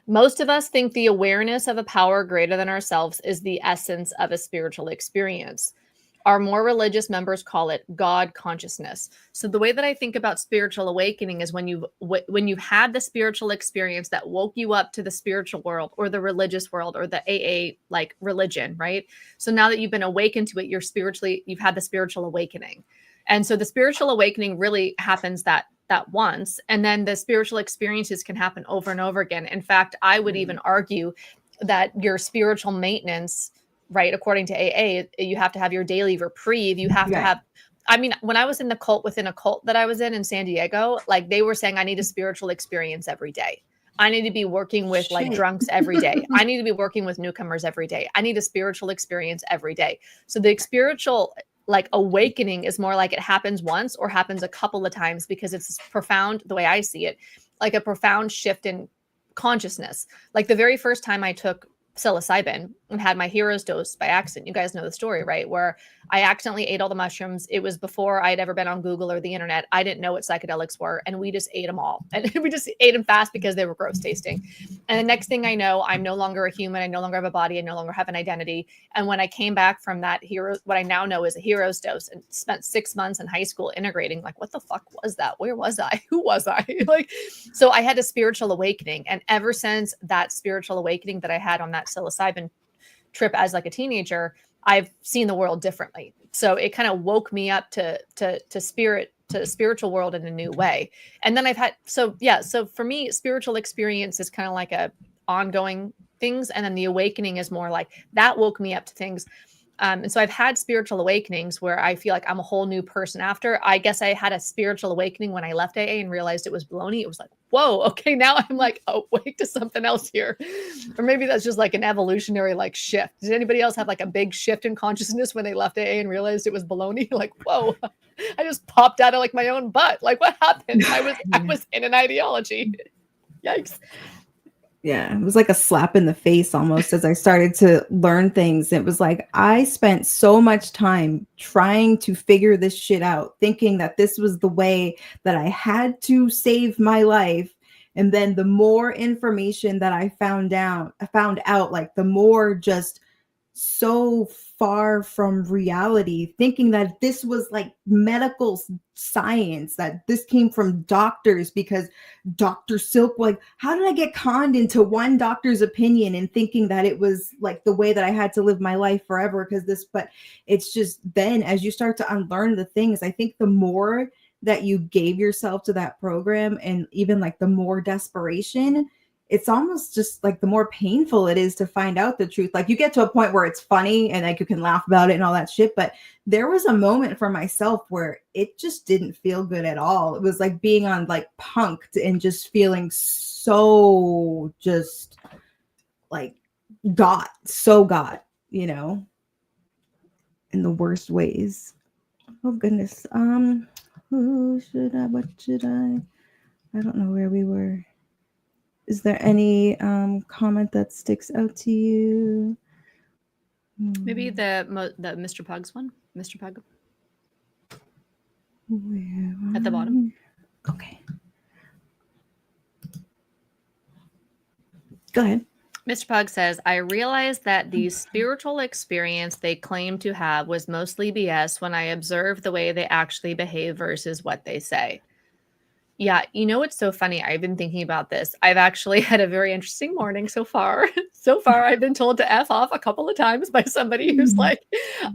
Most of us think the awareness of a power greater than ourselves is the essence of a spiritual experience. Our more religious members call it God consciousness. So the way that I think about spiritual awakening is when you've had the spiritual experience that woke you up to the spiritual world or the religious world or the AA like religion, right? So now that you've been awakened to it, you've had the spiritual awakening. And so the spiritual awakening really happens that once, and then the spiritual experiences can happen over and over again. In fact, I would even argue that your spiritual maintenance, right, according to AA, you have to have your daily reprieve. You have to have, I mean, when I was in the cult within a cult that I was in San Diego, like they were saying, I need a spiritual experience every day. I need to be working with like drunks every day. I need to be working with newcomers every day. I need a spiritual experience every day. So the spiritual like awakening is more like it happens once or happens a couple of times because it's profound, the way I see it, like a profound shift in consciousness. Like the very first time I took psilocybin and had my hero's dose by accident. You guys know the story, right? Where I accidentally ate all the mushrooms. It was before I'd ever been on Google or the internet. I didn't know what psychedelics were. And we just ate them all. And we just ate them fast because they were gross tasting. And the next thing I know, I'm no longer a human. I no longer have a body. I no longer have an identity. And when I came back from that what I now know is a hero's dose and spent 6 months in high school integrating, like, what the fuck was that? Where was I? Who was I? Like, so I had a spiritual awakening. And ever since that spiritual awakening that I had on that psilocybin trip as like a teenager, I've seen the world differently. So it kind of woke me up to the spiritual world in a new way. And then I've had, so for me, spiritual experience is kind of like a ongoing things. And then the awakening is more like that woke me up to things. And so I've had spiritual awakenings where I feel like I'm a whole new person after. I guess I had a spiritual awakening when I left AA and realized it was baloney. It was like, whoa, okay, now I'm like awake to something else here. Or maybe that's just like an evolutionary like shift. Did anybody else have like a big shift in consciousness when they left AA and realized it was baloney? Like, whoa, I just popped out of like my own butt. Like, what happened? I was in an ideology. Yikes. Yeah, it was like a slap in the face almost as I started to learn things. It was like I spent so much time trying to figure this shit out, thinking that this was the way that I had to save my life. And then the more information that I found out, like the more just so far from reality, thinking that this was like medical science, that this came from doctors because Dr. Silk, like, how did I get conned into one doctor's opinion and thinking that it was like the way that I had to live my life forever? But it's just then as you start to unlearn the things, I think the more that you gave yourself to that program and even like the more desperation, it's almost just like the more painful it is to find out the truth. Like you get to a point where it's funny and like you can laugh about it and all that shit. But there was a moment for myself where it just didn't feel good at all. It was like being on like punked and just feeling so just like got, you know, in the worst ways. Oh goodness. What should I don't know where we were. Is there any comment that sticks out to you? Maybe the Mr. Pugs one, Mr. Pug. At the bottom. Okay. Go ahead. Mr. Pug says, I realized that the spiritual experience they claim to have was mostly BS when I observed the way they actually behave versus what they say. Yeah, you know what's so funny? I've been thinking about this. I've actually had a very interesting morning so far. So far, I've been told to F off a couple of times by somebody who's like,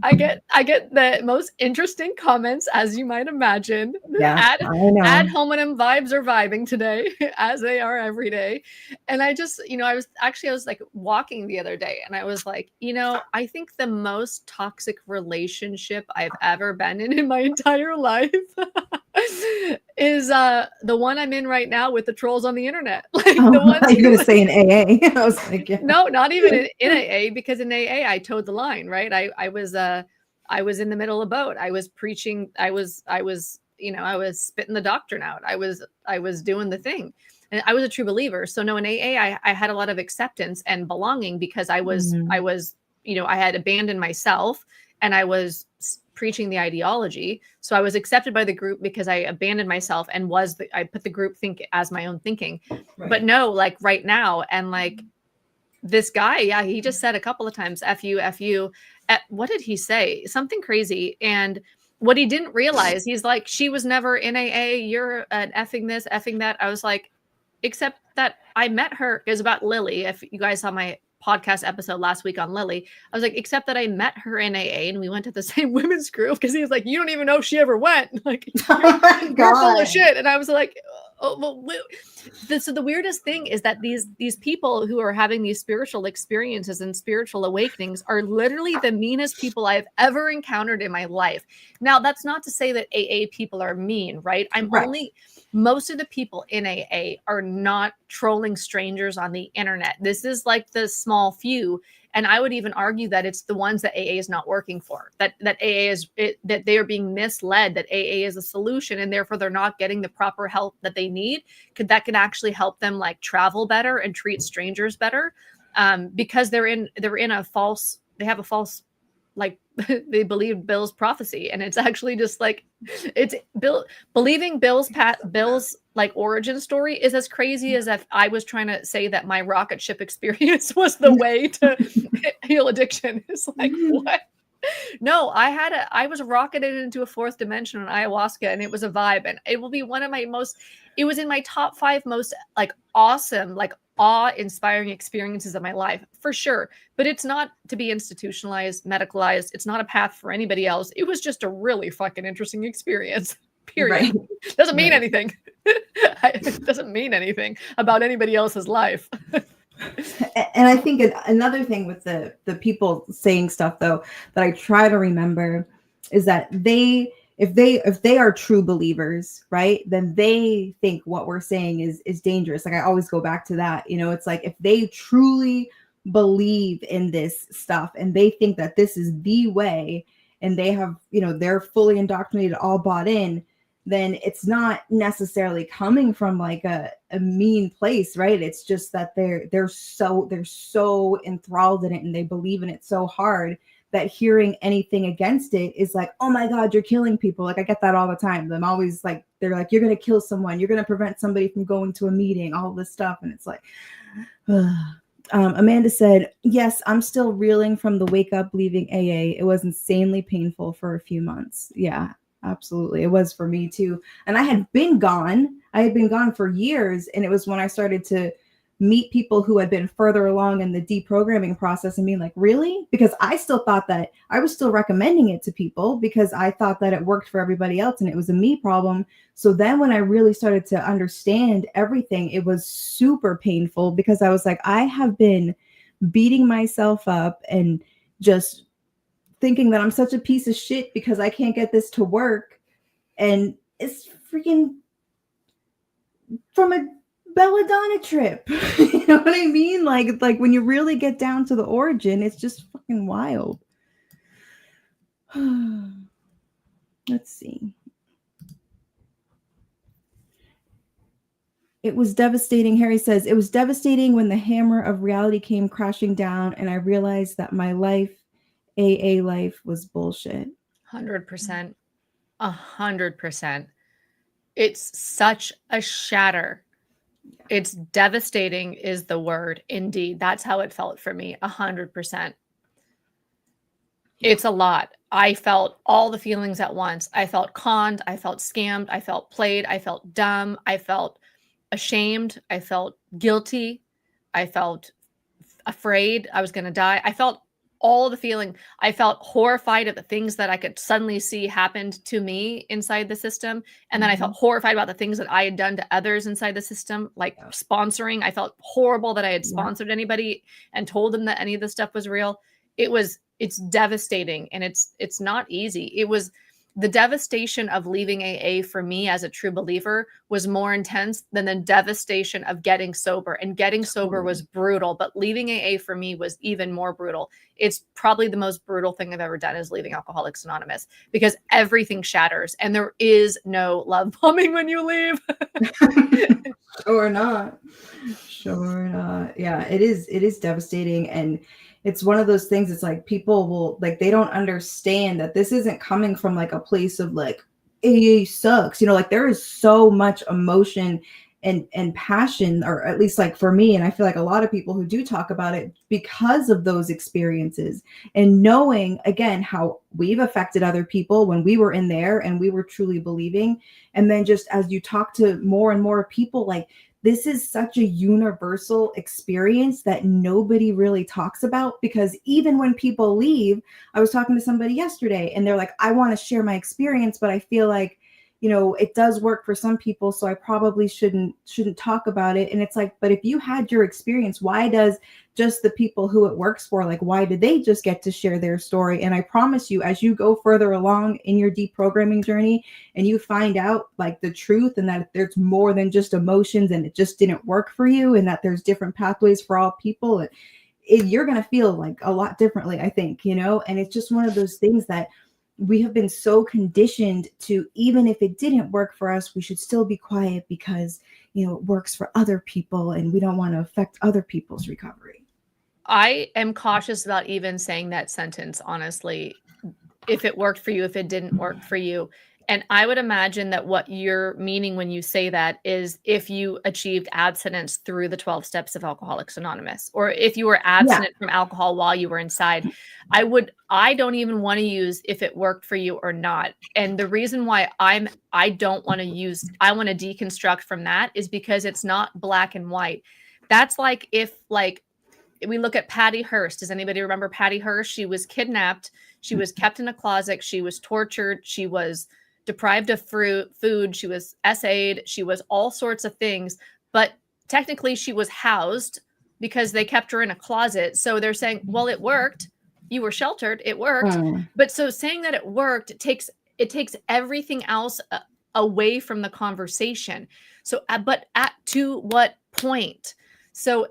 I get the most interesting comments, as you might imagine. Yeah, Ad I ad know. hominem vibes are vibing today, as they are every day. And I just, I was like walking the other day and I was like, I think the most toxic relationship I've ever been in my entire life is the one I'm in right now with the trolls on the internet. Like Oh, the ones you're who gonna say an AA. I was like, yeah. no, not even in AA, because in AA I towed the line, right? I was in the middle of a boat. I was preaching, I was spitting the doctrine out. I was doing the thing. And I was a true believer. So no, in AA I had a lot of acceptance and belonging because I was Mhm. I was, I had abandoned myself and I was preaching the ideology. So I was accepted by the group because I abandoned myself and I put the group think as my own thinking. But Right. no, like right now, and like this guy, yeah, he just said a couple of times, F you, F you. What did he say? Something crazy. And what he didn't realize, he's like, she was never in AA. You're an effing this, effing that. I was like, except that I met her. It was about Lily. If you guys saw my podcast episode last week on Lily, I was like, except that I met her in AA and we went to the same women's group, because he was like, you don't even know if she ever went. Like, Oh my you're full of God. shit. And I was like, oh, well, so the weirdest thing is that these people who are having these spiritual experiences and spiritual awakenings are literally the meanest people I've ever encountered in my life. Now, that's not to say that AA people are mean, right? Right. Most of the people in AA are not trolling strangers on the internet. This is like the small few. And I would even argue that it's the ones that AA is not working for, that that they are being misled, that AA is a solution, and therefore they're not getting the proper help that they need. That can actually help them like travel better and treat strangers better, because they have a false, like, they believe Bill's prophecy, and it's actually just like, it's believing Bill's like origin story is as crazy as if I was trying to say that my rocket ship experience was the way to heal addiction. It's like, what? No, I was rocketed into a fourth dimension on ayahuasca, and it was a vibe, and it will be one of my most, it was in my top 5 most like awesome, like awe-inspiring experiences of my life, for sure. But it's not to be institutionalized, medicalized. It's not a path for anybody else. It was just a really fucking interesting experience. Period. Right. Doesn't mean Right. anything. It doesn't mean anything about anybody else's life. And I think another thing with the people saying stuff though that I try to remember is that if they are true believers, right, then they think what we're saying is dangerous. Like I always go back to that. It's like if they truly believe in this stuff and they think that this is the way, and they have, they're fully indoctrinated, all bought in, then it's not necessarily coming from like a mean place, right? It's just that they're so enthralled in it and they believe in it so hard that hearing anything against it is like, oh my God, you're killing people. Like I get that all the time. I'm always like, they're like, you're going to kill someone. You're going to prevent somebody from going to a meeting, all this stuff. And it's like, Amanda said, yes, I'm still reeling from the wake up leaving AA. It was insanely painful for a few months. Yeah, absolutely. It was for me too. And I had been gone. I had been gone for years. And it was when I started to meet people who had been further along in the deprogramming process and being like, really? Because I still thought that I was still recommending it to people because I thought that it worked for everybody else and it was a me problem. So then when I really started to understand everything, it was super painful because I was like, I have been beating myself up and just thinking that I'm such a piece of shit because I can't get this to work. And it's freaking from a belladonna trip. You know what I mean? Like when you really get down to the origin, it's just fucking wild. Let's see. It was devastating. Harry says, it was devastating when the hammer of reality came crashing down and I realized that my life, AA life, was bullshit. 100%. 100%. It's such a shatter. It's devastating is the word. Indeed. That's how it felt for me. 100%. It's a lot. I felt all the feelings at once. I felt conned. I felt scammed. I felt played. I felt dumb. I felt ashamed. I felt guilty. I felt afraid I was going to die. I felt all the feeling. I felt horrified at the things that I could suddenly see happened to me inside the system. And then I felt horrified about the things that I had done to others inside the system, like sponsoring. I felt horrible that I had sponsored anybody and told them that any of this stuff was real. It's devastating, and it's not easy. It was the devastation of leaving AA for me as a true believer was more intense than the devastation of getting sober. And getting sober was brutal, but leaving AA for me was even more brutal. It's probably the most brutal thing I've ever done is leaving Alcoholics Anonymous, because everything shatters and there is no love bombing when you leave. Sure not. Sure not. Yeah, it is devastating. And it's one of those things, it's like people will, like, they don't understand that this isn't coming from like a place of like AA sucks, like there is so much emotion and passion, or at least like for me, and I feel like a lot of people who do talk about it because of those experiences, and knowing again how we've affected other people when we were in there and we were truly believing. And then just as you talk to more and more people, like, this is such a universal experience that nobody really talks about, because even when people leave, I was talking to somebody yesterday and they're like, I want to share my experience, but I feel like, it does work for some people, so I probably shouldn't talk about it. And it's like, but if you had your experience, why does just the people who it works for, like, why did they just get to share their story? And I promise you, as you go further along in your deprogramming journey and you find out like the truth, and that there's more than just emotions and it just didn't work for you, and that there's different pathways for all people, you're going to feel like a lot differently, I think, and it's just one of those things that we have been so conditioned to, even if it didn't work for us, we should still be quiet because, it works for other people and we don't want to affect other people's recovery. I am cautious about even saying that sentence, honestly. If it worked for you, if it didn't work for you. And I would imagine that what you're meaning when you say that is if you achieved abstinence through the 12 steps of Alcoholics Anonymous, or if you were abstinent from alcohol while you were inside. I don't even want to use if it worked for you or not. And the reason why I want to deconstruct from that is because it's not black and white. That's like if we look at Patty Hearst. Does anybody remember Patty Hearst? She was kidnapped. She was kept in a closet. She was tortured. She was deprived of food. She was SA'd. She was all sorts of things. But technically, she was housed because they kept her in a closet. So they're saying, well, it worked. You were sheltered. It worked. But so saying that it worked, it takes everything else away from the conversation. So, but to what point? So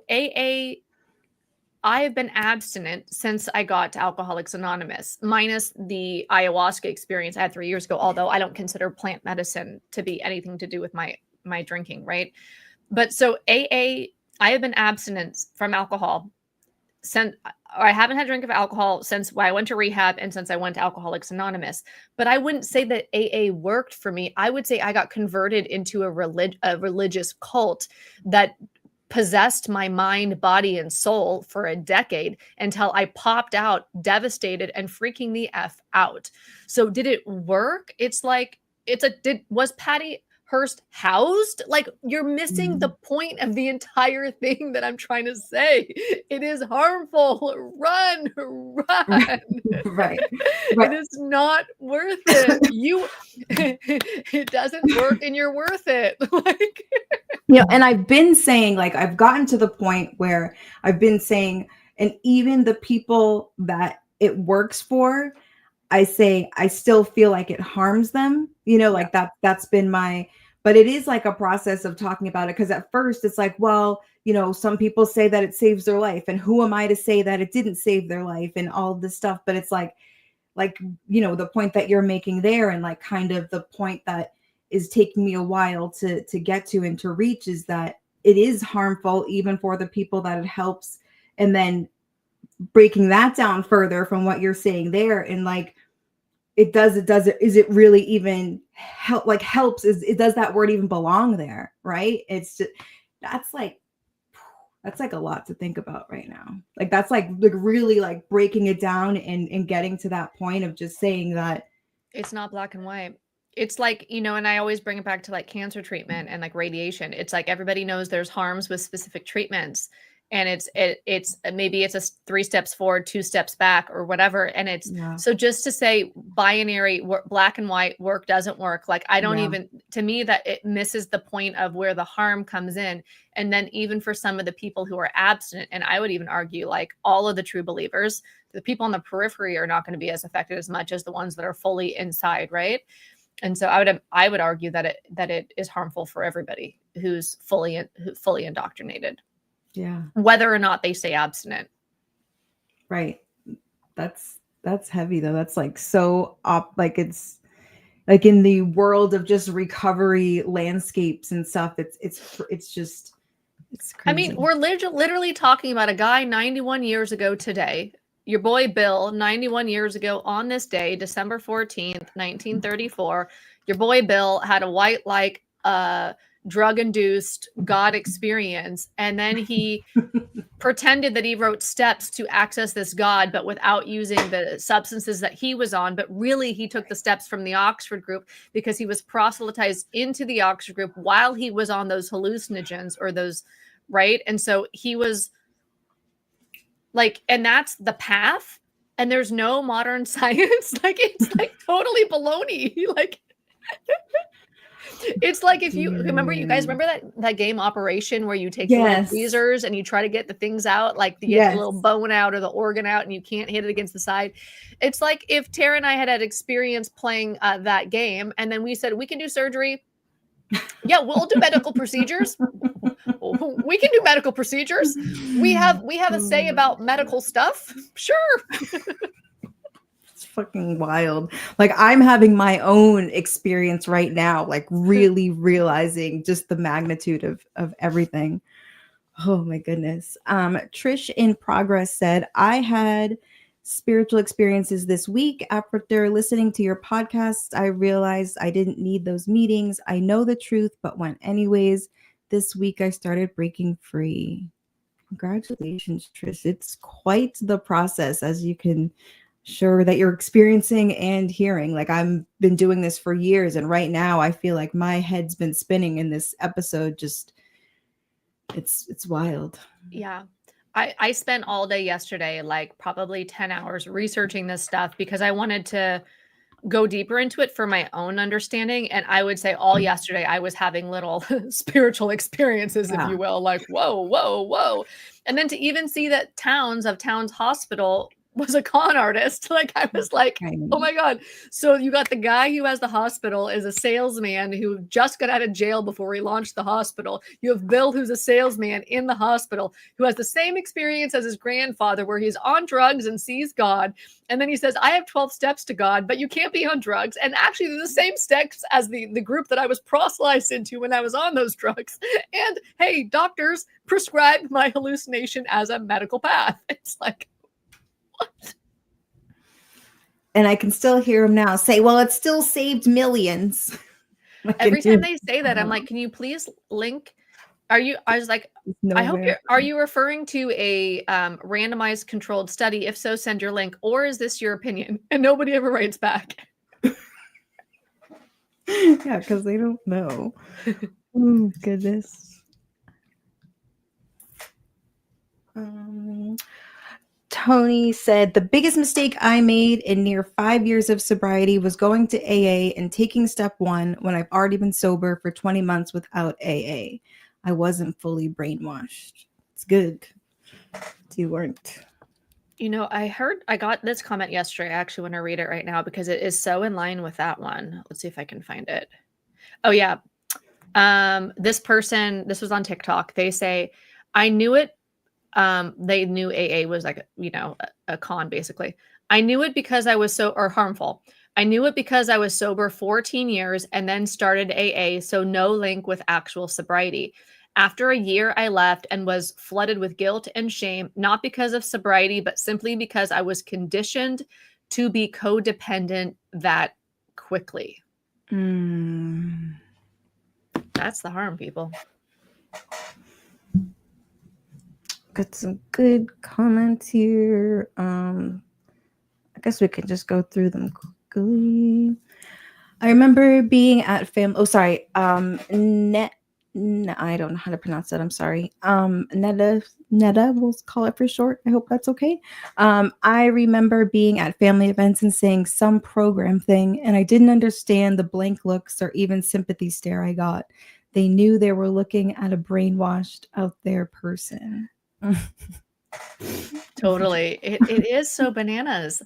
I have been abstinent since I got to Alcoholics Anonymous, minus the ayahuasca experience I had 3 years ago, although I don't consider plant medicine to be anything to do with my drinking, right? But so I have been abstinent from alcohol since, or I haven't had a drink of alcohol since I went to rehab and since I went to Alcoholics Anonymous. But I wouldn't say that AA worked for me. I would say I got converted into a religious cult that possessed my mind, body, and soul for a decade until I popped out devastated and freaking the F out. So did it work? It's like, was Patty Hearst housed? Like, you're missing the point of the entire thing that I'm trying to say. It is harmful. Run. Right. It is not worth it. It doesn't work and you're worth it. Like, and I've been saying, like, I've gotten to the point where I've been saying, and even the people that it works for, I say, I still feel like it harms them, like that's been but it is like a process of talking about it. Cause at first it's like, well, some people say that it saves their life, and who am I to say that it didn't save their life and all this stuff. But it's like, the point that you're making there, and like kind of the point that is taking me a while to get to and to reach, is that it is harmful even for the people that it helps. And then breaking that down further from what you're saying there, and like, is it really even helps? Does that word even belong there? Right. It's just, that's like, That's like a lot to think about right now. Like that's like really like breaking it down and getting to that point of just saying that It's not black and white. It's like, and I always bring it back to like cancer treatment and like radiation. It's like everybody knows there's harms with specific treatments. And it's maybe it's a 3 steps forward, 2 steps back or whatever. And it's yeah, so just to say binary black and white work doesn't work. Like I don't yeah, even, to me, that it misses the point of where the harm comes in. And then even for some of the people who are abstinent, and I would even argue like all of the true believers, the people on the periphery are not going to be as affected as much as the ones that are fully inside, right? And so I would argue that it is harmful for everybody who's fully indoctrinated, yeah. whether or not they stay abstinent. Right. That's heavy though. That's like so like it's like in the world of just recovery landscapes and stuff. It's just it's I mean, crazy. we're literally talking about a guy 91 years ago today. Your boy Bill, 91 years ago on this day, December 14th, 1934, your boy Bill had a white like drug-induced God experience. And then he pretended that he wrote steps to access this God, but without using the substances that he was on. But really, he took the steps from the Oxford group because he was proselytized into the Oxford group while he was on those hallucinogens or those, right? And so he was like, and that's the path. And there's no modern science. Like, it's like totally baloney. Like, it's like if you remember, you guys remember that game Operation where you take the little Yes. tweezers and you try to get the things out, like to get Yes. the little bone out or the organ out, and you can't hit it against the side. It's like if Tara and I had experience playing that game, and then we said we can do surgery. Yeah, we'll do medical procedures. We can do medical procedures. We have a say about medical stuff. Sure. It's fucking wild. Like I'm having my own experience right now, like really realizing just the magnitude of everything. Oh my goodness. Trish in Progress said, I had spiritual experiences this week. After listening to your podcast, I realized I didn't need those meetings. I know the truth, but went anyways. This week I started breaking free. Congratulations, Trish. It's quite the process, as you can sure that you're experiencing and hearing. Like I've been doing this for years, and right now I feel like my head's been spinning in this episode. Just it's wild. Yeah. I spent all day yesterday, like probably 10 hours researching this stuff because I wanted to go deeper into it for my own understanding. And I would say all yesterday I was having little spiritual experiences, if you will, like, whoa, whoa, whoa. And then to even see that Towns Hospital was a con artist. Like I was like, oh my God. So you got the guy who has the hospital is a salesman who just got out of jail before he launched the hospital. You have Bill, who's a salesman in the hospital, who has the same experience as his grandfather, where he's on drugs and sees God. And then he says, I have 12 steps to God, but you can't be on drugs. And actually, they're the same steps as the group that I was proselytized into when I was on those drugs. And hey, doctors prescribed my hallucination as a medical path. It's like, what? And I can still hear him now say, well, it still saved millions. Every time they say that, I'm like, can you please link? I was like, I hope are you referring to a randomized controlled study? If so, send your link. Or is this your opinion? And nobody ever writes back. Yeah, because they don't know. Oh, goodness. Tony said, the biggest mistake I made in near 5 years of sobriety was going to AA and taking step 1 when I've already been sober for 20 months without AA. I wasn't fully brainwashed. It's good. You weren't. You know, I got this comment yesterday. I actually want to read it right now because it is so in line with that one. Let's see if I can find it. Oh, yeah. This was on TikTok. They say, I knew it. They knew AA was like, a con, basically. I knew it because I was or harmful. I knew it because I was sober 14 years and then started AA, so no link with actual sobriety. After a year, I left and was flooded with guilt and shame, not because of sobriety, but simply because I was conditioned to be codependent that quickly. That's the harm, people. Got some good comments here. I guess we could just go through them quickly. I remember being at Oh, sorry. I don't know how to pronounce that. I'm sorry. Netta, we'll call it for short. I hope that's okay. I remember being at family events and saying some program thing, and I didn't understand the blank looks or even sympathy stare I got. They knew they were looking at a brainwashed out there person. Totally. It is so bananas.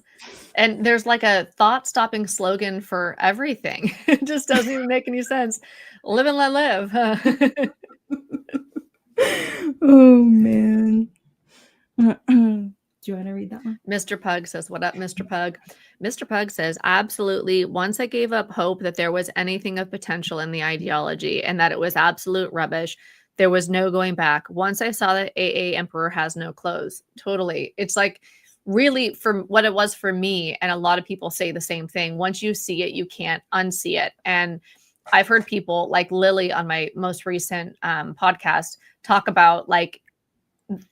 And there's like a thought-stopping slogan for everything. It just doesn't even make any sense. Live and let live. Oh man. Do you want to read that one? Mr. Pug says, what up, Mr. Pug? Mr. Pug says, absolutely. Once I gave up hope that there was anything of potential in the ideology and that it was absolute rubbish, there was no going back. Once I saw that AA Emperor has no clothes. Totally. It's like really for what it was for me. And a lot of people say the same thing. Once you see it, you can't unsee it. And I've heard people like Lily on my most recent podcast talk about like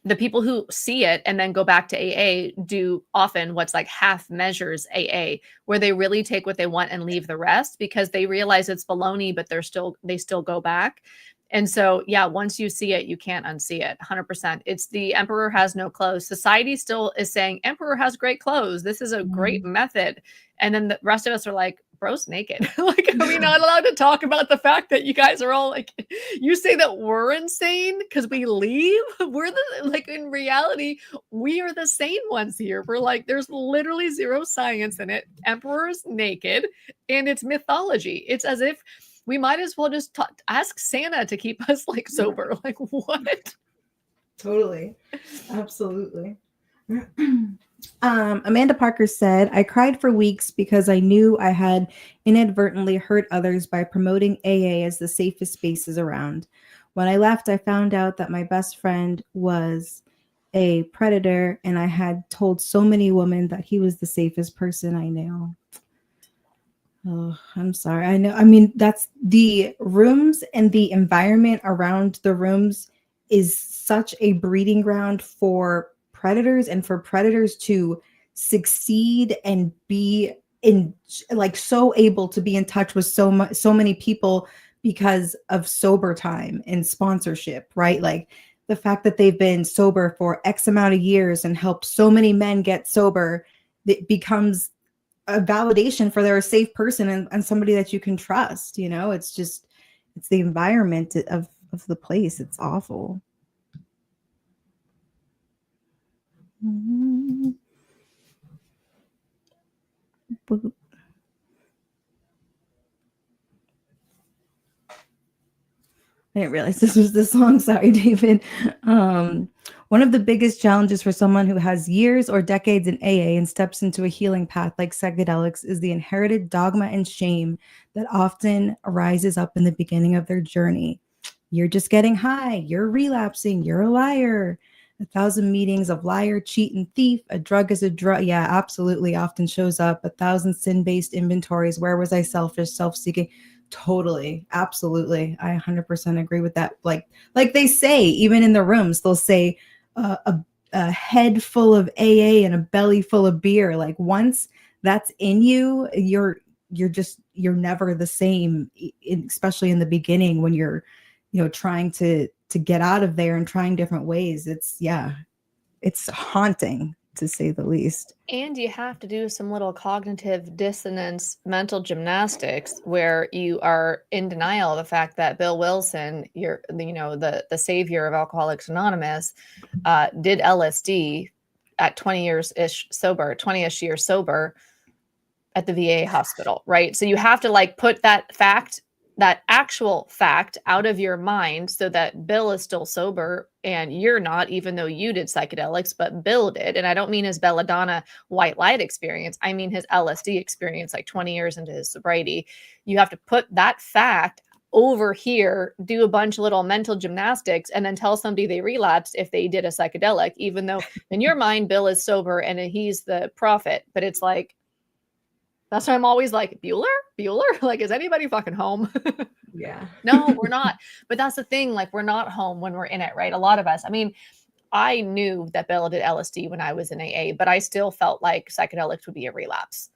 the people who see it and then go back to AA do often what's like half measures AA, where they really take what they want and leave the rest because they realize it's baloney, but they still go back. And so, yeah, once you see it, you can't unsee it. 100%. It's the emperor has no clothes. Society still is saying emperor has great clothes. This is a great method. And then the rest of us are like, bro's naked. Like, are we not allowed to talk about the fact that you guys are all like, you say that we're insane because we leave? We're like, in reality, we are the sane ones here. We're like, there's literally zero science in it. Emperor's naked and it's mythology. It's as if we might as well just ask Santa to keep us like sober. Like what? Totally. Absolutely. Amanda Parker said, I cried for weeks because I knew I had inadvertently hurt others by promoting AA as the safest spaces around. When I left, I found out that my best friend was a predator, and I had told so many women that he was the safest person I knew. Oh, I'm sorry. I know. I mean, that's the rooms and the environment around the rooms is such a breeding ground for predators and for predators to succeed and be in like so able to be in touch with so many people because of sober time and sponsorship, right? Like the fact that they've been sober for X amount of years and helped so many men get sober, it becomes a validation for they're a safe person and somebody that you can trust. You know, it's the environment of the place. It's awful. I didn't realize this was this long. Sorry, David. One of the biggest challenges for someone who has years or decades in AA and steps into a healing path like psychedelics is the inherited dogma and shame that often arises up in the beginning of their journey. You're just getting high. You're relapsing. You're a liar. 1,000 meetings of liar, cheat, and thief. A drug is a drug. Yeah, absolutely. Often shows up. 1,000 sin-based inventories. Where was I selfish, self-seeking? Totally. Absolutely. I 100% agree with that. Like they say, even in the rooms, they'll say a head full of AA and a belly full of beer. Like once that's in you, you're never the same, especially in the beginning when you're, trying to get out of there and trying different ways. It's haunting to say the least. And you have to do some little cognitive dissonance mental gymnastics where you are in denial of the fact that Bill Wilson, the savior of Alcoholics Anonymous, did LSD at 20-ish years sober at the VA hospital, right? So you have to like put that actual fact out of your mind so that Bill is still sober and you're not, even though you did psychedelics, but Bill did. And I don't mean his belladonna white light experience. I mean his LSD experience, like 20 years into his sobriety. You have to put that fact over here, do a bunch of little mental gymnastics, and then tell somebody they relapsed if they did a psychedelic, even though in your mind, Bill is sober and he's the prophet. But it's like, that's why I'm always like, Bueller? Like, is anybody fucking home? Yeah. No, we're not. But that's the thing. Like, we're not home when we're in it, right? A lot of us. I mean, I knew that Bella did LSD when I was in AA, but I still felt like psychedelics would be a relapse.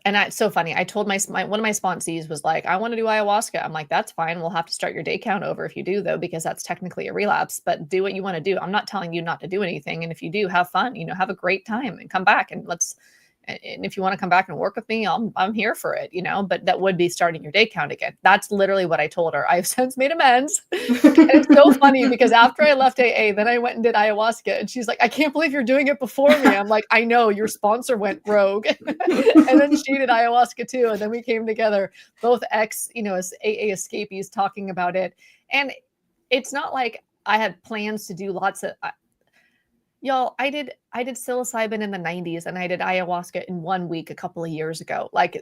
And it's so funny. I told my one of my sponsees was like, I want to do ayahuasca. I'm like, that's fine. We'll have to start your day count over if you do, though, because that's technically a relapse. But do what you want to do. I'm not telling you not to do anything. And if you do, have fun. Have a great time and come back and let's. And if you want to come back and work with me, I'm here for it. But that would be starting your day count again. That's literally what I told her. I've since made amends. And it's so funny because after I left AA, then I went and did ayahuasca, and she's like, I can't believe you're doing it before me. I'm like, I know, your sponsor went rogue. And then she did ayahuasca too. And then we came together, both as AA escapees, talking about it. And it's not like I had plans to do lots of y'all, I did psilocybin in the 90s, and I did ayahuasca in 1 week a couple of years ago. Like,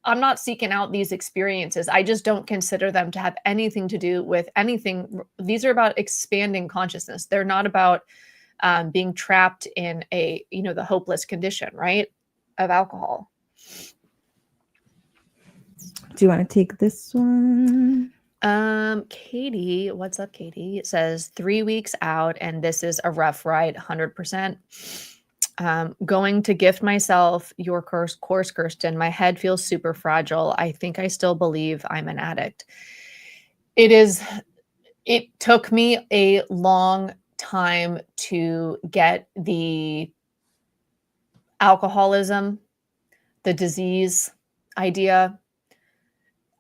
I'm not seeking out these experiences. I just don't consider them to have anything to do with anything. These are about expanding consciousness. They're not about being trapped in the hopeless condition, right, of alcohol. Do you want to take this one? Katie, what's up, Katie? It says 3 weeks out, and this is a rough ride, 100%. Going to gift myself your course, Kirsten. My head feels super fragile. I think I still believe I'm an addict. It took me a long time to get the alcoholism, the disease idea.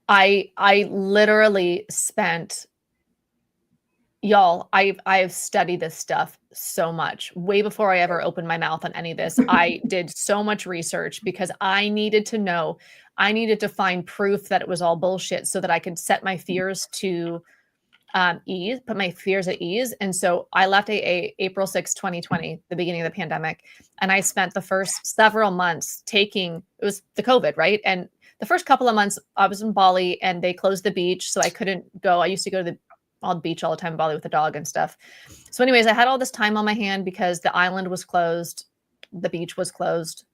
I literally spent, y'all, I've studied this stuff so much. Way before I ever opened my mouth on any of this, I did so much research because I needed to know. I needed to find proof that it was all bullshit so that I could set my fears to put my fears at ease. And so I left AA April 6, 2020, the beginning of the pandemic. And I spent the first several months it was the COVID, right? And the first couple of months I was in Bali and they closed the beach. So I couldn't go. I used to go to the beach all the time in Bali with the dog and stuff. So anyways, I had all this time on my hand because the island was closed. The beach was closed.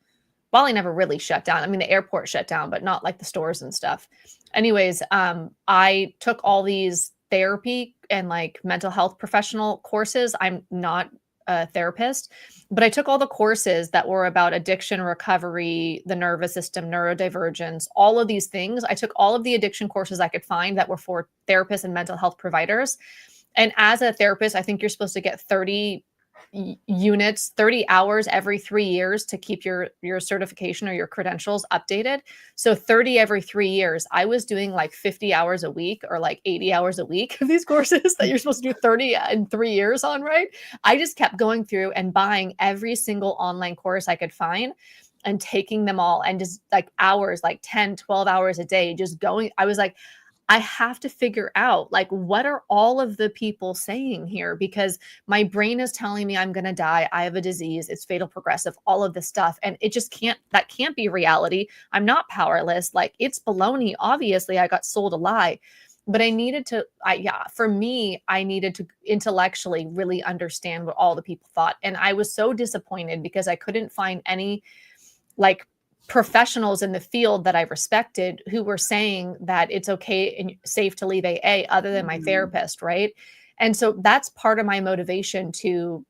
Bali never really shut down. I mean, the airport shut down, but not like the stores and stuff. Anyways, I took all these therapy and like mental health professional courses. I'm not a therapist, but I took all the courses that were about addiction recovery, the nervous system, neurodivergence, all of these things. I took all of the addiction courses I could find that were for therapists and mental health providers. And as a therapist, I think you're supposed to get 30 units, 30 hours every 3 years to keep your certification or your credentials updated. So 30 every 3 years. I was doing like 50 hours a week or like 80 hours a week of these courses that you're supposed to do 30 in 3 years on, right? I just kept going through and buying every single online course I could find and taking them all and just like hours, like 10, 12 hours a day, just going. I was like, I have to figure out like, what are all of the people saying here? Because my brain is telling me I'm going to die. I have a disease. It's fatal, progressive, all of this stuff. And it just that can't be reality. I'm not powerless. Like, it's baloney. Obviously I got sold a lie, but I needed to, for me, I needed to intellectually really understand what all the people thought. And I was so disappointed because I couldn't find any like professionals in the field that I respected who were saying that it's okay and safe to leave AA other than my therapist. Right. And so that's part of my motivation to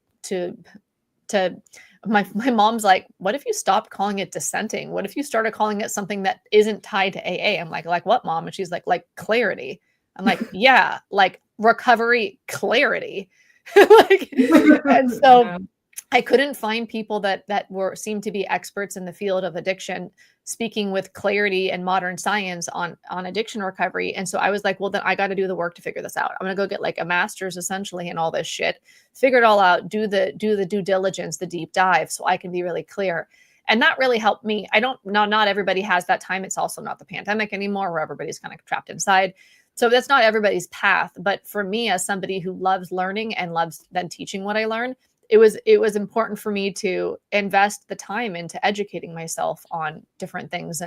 my mom's like, what if you stopped calling it dissenting? What if you started calling it something that isn't tied to AA? I'm like what, Mom? And she's like clarity. I'm like, yeah, like recovery clarity. And so yeah. I couldn't find people that seemed to be experts in the field of addiction, speaking with clarity and modern science on addiction recovery. And so I was like, well, then I got to do the work to figure this out. I'm going to go get like a master's essentially in all this shit, figure it all out, do the due diligence, the deep dive, so I can be really clear. And that really helped me. Not everybody has that time. It's also not the pandemic anymore where everybody's kind of trapped inside. So that's not everybody's path. But for me, as somebody who loves learning and loves then teaching what I learned, it was important for me to invest the time into educating myself on different things.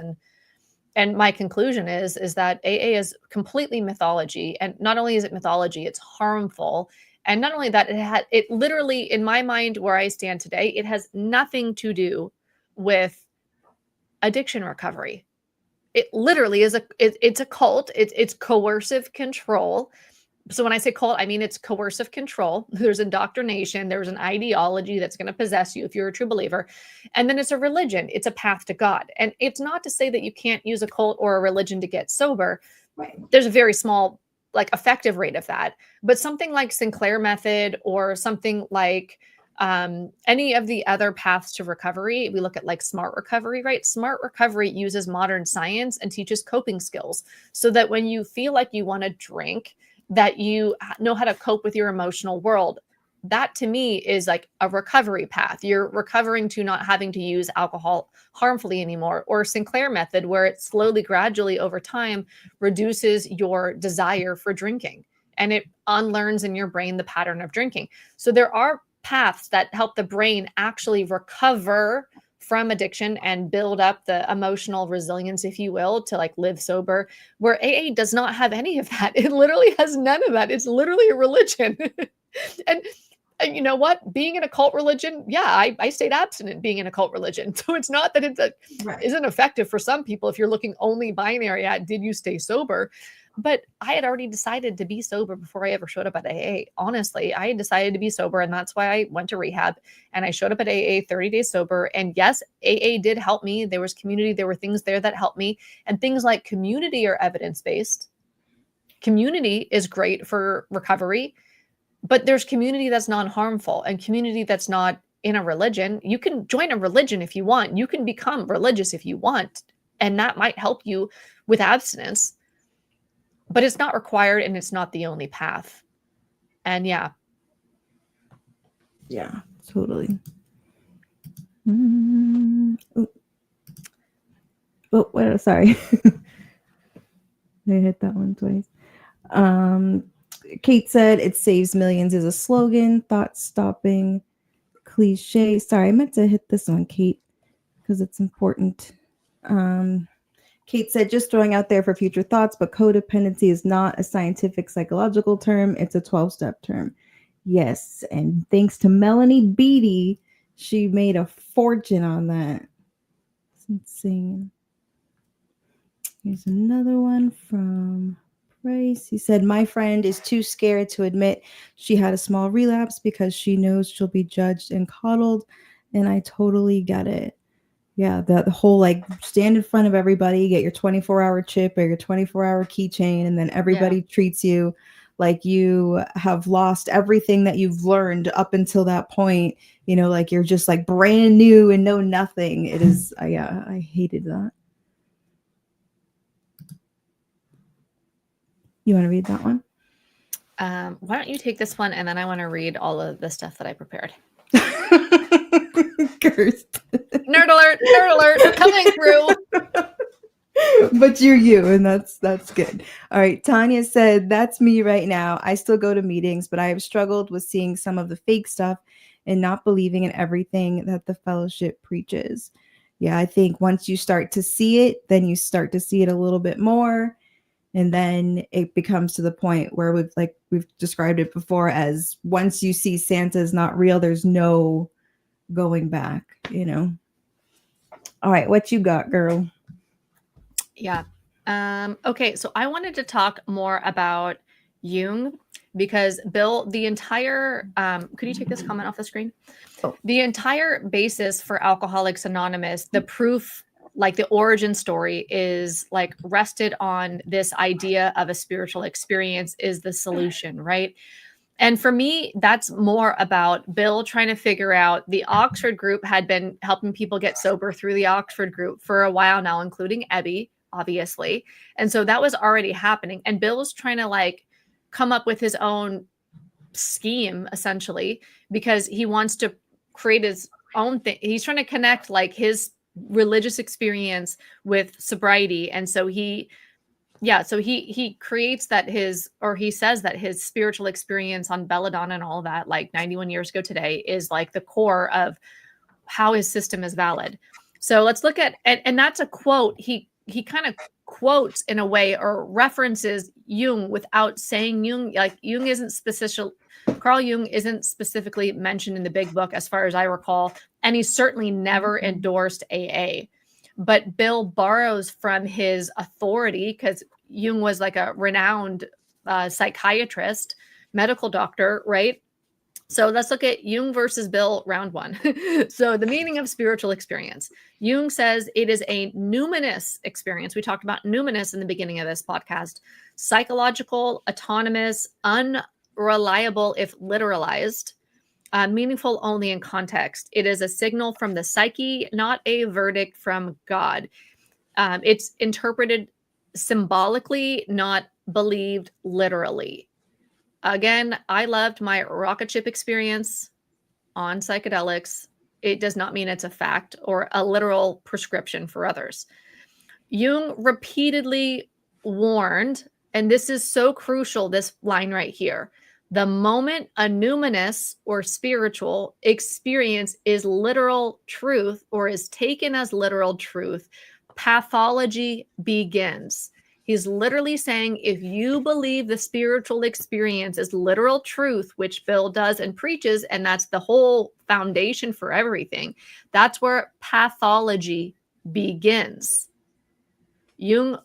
And my conclusion is that AA is completely mythology. And not only is it mythology, it's harmful. And not only that, it literally, in my mind, where I stand today, it has nothing to do with addiction recovery. It literally is it's a cult. It's coercive control. So when I say cult, I mean it's coercive control. There's indoctrination. There's an ideology that's going to possess you if you're a true believer. And then it's a religion. It's a path to God. And it's not to say that you can't use a cult or a religion to get sober. Right. There's a very small, like, effective rate of that. But something like Sinclair method or something like any of the other paths to recovery, we look at like smart recovery, right? Smart recovery uses modern science and teaches coping skills so that when you feel like you want to drink, that you know how to cope with your emotional world. That to me is like a recovery path. You're recovering to not having to use alcohol harmfully anymore. Or Sinclair method, where it slowly, gradually over time reduces your desire for drinking and it unlearns in your brain the pattern of drinking. So there are paths that help the brain actually recover from addiction and build up the emotional resilience, if you will, to like live sober, where AA does not have any of that. It literally has none of that. It's literally a religion. and and you know what? Being in a cult religion, yeah, I stayed abstinent being in a cult religion. So it's not that it Right. isn't effective for some people if you're looking only binary at did you stay sober? But I had already decided to be sober before I ever showed up at AA. Honestly, I had decided to be sober, and that's why I went to rehab. And I showed up at AA 30 days sober. And yes, AA did help me. There was community. There were things there that helped me. And things like community are evidence-based. Community is great for recovery, but there's community that's non-harmful and community that's not in a religion. You can join a religion if you want. You can become religious if you want, and that might help you with abstinence, but it's not required and it's not the only path. And yeah. Yeah, totally. Oh, wait, sorry. I hit that one twice. Kate said it saves millions is a slogan, thought stopping cliche. Sorry, I meant to hit this one, Kate, because it's important. Kate said, just throwing out there for future thoughts, but codependency is not a scientific psychological term. It's a 12-step term. Yes. And thanks to Melanie Beattie, she made a fortune on that. It's insane. Here's another one from Price. He said, my friend is too scared to admit she had a small relapse because she knows she'll be judged and coddled. And I totally get it. Yeah, the whole like stand in front of everybody, get your 24-hour chip or your 24-hour keychain, and then everybody treats you like you have lost everything that you've learned up until that point. You know, like you're just like brand new and know nothing. It is, yeah, I hated that. You want to read that one? Why don't you take this one, and then I want to read all of the stuff that I prepared. Cursed. Nerd alert, coming through. But you're you, and that's good. All right, Tanya said, that's me right now. I still go to meetings, but I have struggled with seeing some of the fake stuff and not believing in everything that the fellowship preaches. Yeah, I think once you start to see it, then you start to see it a little bit more. And then it becomes to the point where we've described it before as once you see Santa is not real, there's no going back, you know. All right, what you got, girl? Yeah. Okay, so I wanted to talk more about Jung because Bill, the entire could you take this comment off the screen? Oh. The entire basis for Alcoholics Anonymous, the proof, like the origin story, is like rested on this idea of a spiritual experience is the solution, right? And for me, that's more about Bill trying to figure out the Oxford group had been helping people get sober through the Oxford group for a while now, including Ebby, obviously. And so that was already happening. And Bill was trying to like come up with his own scheme, essentially, because he wants to create his own thing. He's trying to connect like his religious experience with sobriety. And so he creates that he says that his spiritual experience on Belladonna and all that, like 91 years ago today, is like the core of how his system is valid. So let's look at, and that's a quote. He kind of quotes in a way or references Jung without saying Jung. Like Jung isn't specific. Carl Jung isn't specifically mentioned in the big book, as far as I recall. And he certainly never endorsed AA. But Bill borrows from his authority because Jung was like a renowned psychiatrist, medical doctor, right? So let's look at Jung versus Bill, round one. So the meaning of spiritual experience. Jung says it is a numinous experience. We talked about numinous in the beginning of this podcast. Psychological, autonomous, unreliable if literalized, meaningful only in context. It is a signal from the psyche, not a verdict from God. It's interpreted symbolically, not believed literally. Again, I loved my rocket ship experience on psychedelics. It does not mean it's a fact or a literal prescription for others. Jung repeatedly warned, and this is so crucial, this line right here. The moment a numinous or spiritual experience is literal truth or is taken as literal truth, pathology begins. He's literally saying if you believe the spiritual experience is literal truth, which Bill does and preaches, and that's the whole foundation for everything, that's where pathology begins. Jung,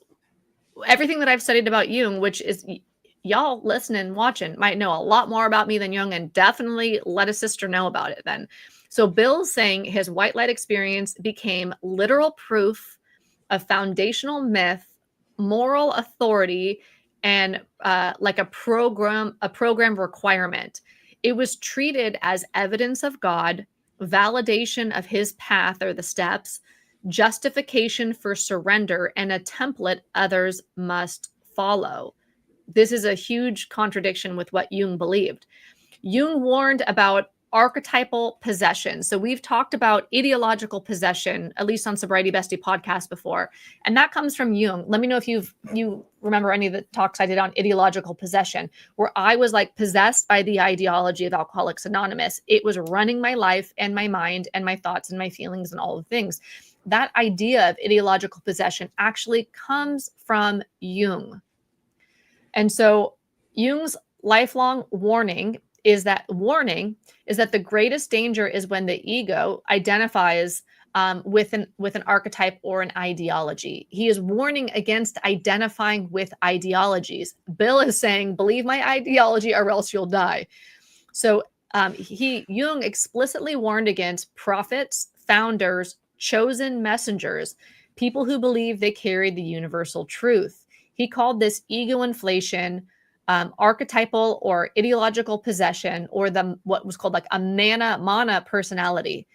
everything that I've studied about Jung, which is y'all listening, watching, might know a lot more about me than Jung, and definitely let a sister know about it then. So Bill's saying his white light experience became literal proof of foundational myth, moral authority, and like a program requirement. It was treated as evidence of God, validation of his path or the steps, justification for surrender, and a template others must follow. This is a huge contradiction with what Jung believed. Jung warned about archetypal possession. So we've talked about ideological possession, at least on Sobriety Bestie podcast before, and that comes from Jung. Let me know if you remember any of the talks I did on ideological possession, where I was like possessed by the ideology of Alcoholics Anonymous. It was running my life and my mind and my thoughts and my feelings and all the things. That idea of ideological possession actually comes from Jung. And so Jung's lifelong warning is that the greatest danger is when the ego identifies with an archetype or an ideology. He is warning against identifying with ideologies. Bill is saying, believe my ideology or else you'll die. So Jung explicitly warned against prophets, founders, chosen messengers, people who believe they carried the universal truth. He called this ego inflation, archetypal or ideological possession, or what was called like a mana personality.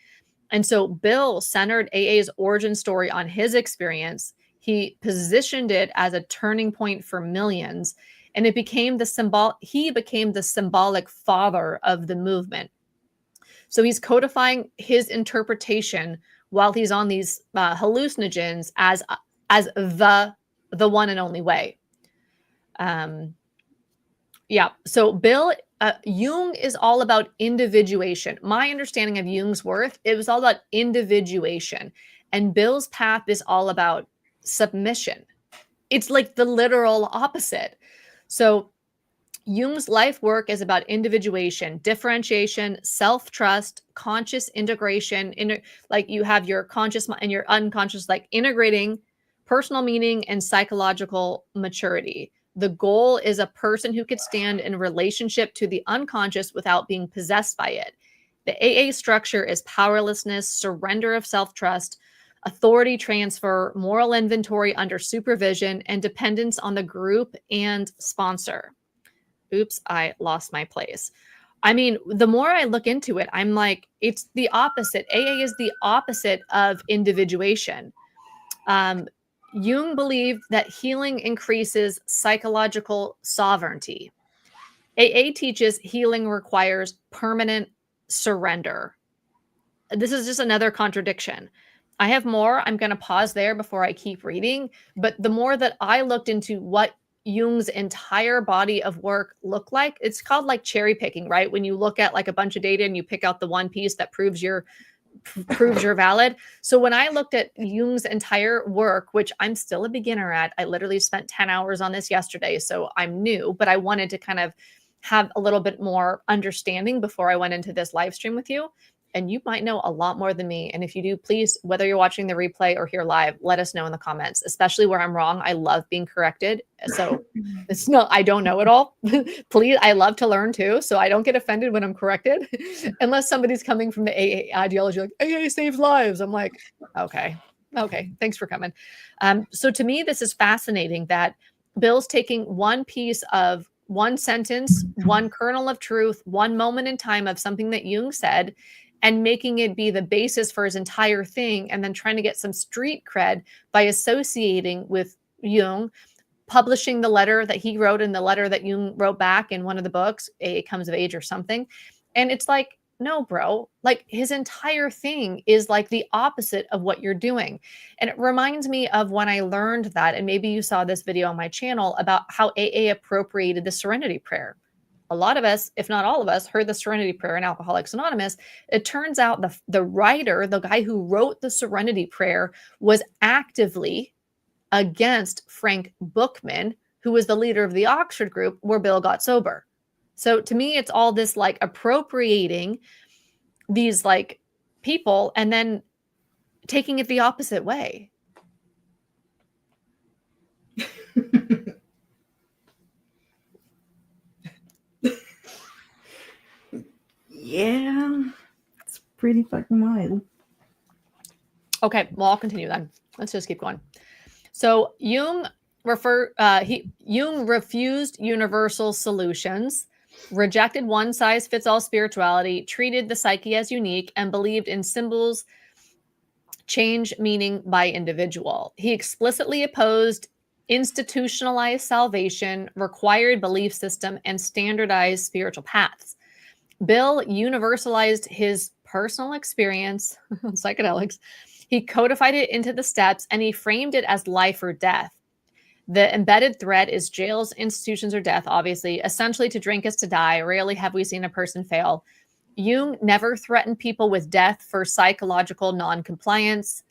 And so Bill centered AA's origin story on his experience. He positioned it as a turning point for millions, and he became the symbolic father of the movement. So he's codifying his interpretation while he's on these hallucinogens as the one and only way. So Jung is all about individuation. My understanding of Jung's worth, it was all about individuation. And Bill's path is all about submission. It's like the literal opposite. So Jung's life work is about individuation, differentiation, self-trust, conscious integration. Like you have your conscious and your unconscious, like integrating personal meaning and psychological maturity. The goal is a person who could stand in relationship to the unconscious without being possessed by it. The AA structure is powerlessness, surrender of self-trust, authority transfer, moral inventory under supervision, and dependence on the group and sponsor. Oops, I lost my place. I mean, the more I look into it, I'm like, it's the opposite. AA is the opposite of individuation. Jung believed that healing increases psychological sovereignty. AA teaches healing requires permanent surrender. This is just another contradiction. I have more. I'm going to pause there before I keep reading. But the more that I looked into what Jung's entire body of work looked like, it's called like cherry picking, right? When you look at like a bunch of data and you pick out the one piece that proves you're valid. So when I looked at Jung's entire work, which I'm still a beginner at, I literally spent 10 hours on this yesterday. So I'm new, but I wanted to kind of have a little bit more understanding before I went into this live stream with you. and you might know a lot more than me. And if you do, please, whether you're watching the replay or here live, let us know in the comments, especially where I'm wrong. I love being corrected. So it's not, I don't know it all. Please, I love to learn too. So I don't get offended when I'm corrected, unless somebody's coming from the AA ideology, like AA saves lives. I'm like, okay, thanks for coming. So to me, this is fascinating that Bill's taking one piece of one sentence, one kernel of truth, one moment in time of something that Jung said, and making it be the basis for his entire thing, and then trying to get some street cred by associating with Jung, publishing the letter that he wrote and the letter that Jung wrote back in one of the books, A Comes of Age or something. And it's like, no, bro, like his entire thing is like the opposite of what you're doing. And it reminds me of when I learned that, and maybe you saw this video on my channel about how AA appropriated the Serenity Prayer. A lot of us, if not all of us, heard the Serenity Prayer in Alcoholics Anonymous. It turns out the writer, the guy who wrote the Serenity Prayer, was actively against Frank Bookman, who was the leader of the Oxford group where Bill got sober. So to me, it's all this like appropriating these like people and then taking it the opposite way. Yeah, it's pretty fucking wild. Okay, well, I'll continue then. Let's just keep going. So Jung refused universal solutions, rejected one-size-fits-all spirituality, treated the psyche as unique, and believed in symbols change meaning by individual. He explicitly opposed institutionalized salvation, required belief system, and standardized spiritual paths. Bill universalized his personal experience, psychedelics. He codified it into the steps, and he framed it as life or death. The embedded thread is jails, institutions, or death, obviously. Essentially, to drink is to die. Rarely have we seen a person fail. Jung never threatened people with death for psychological non-compliance.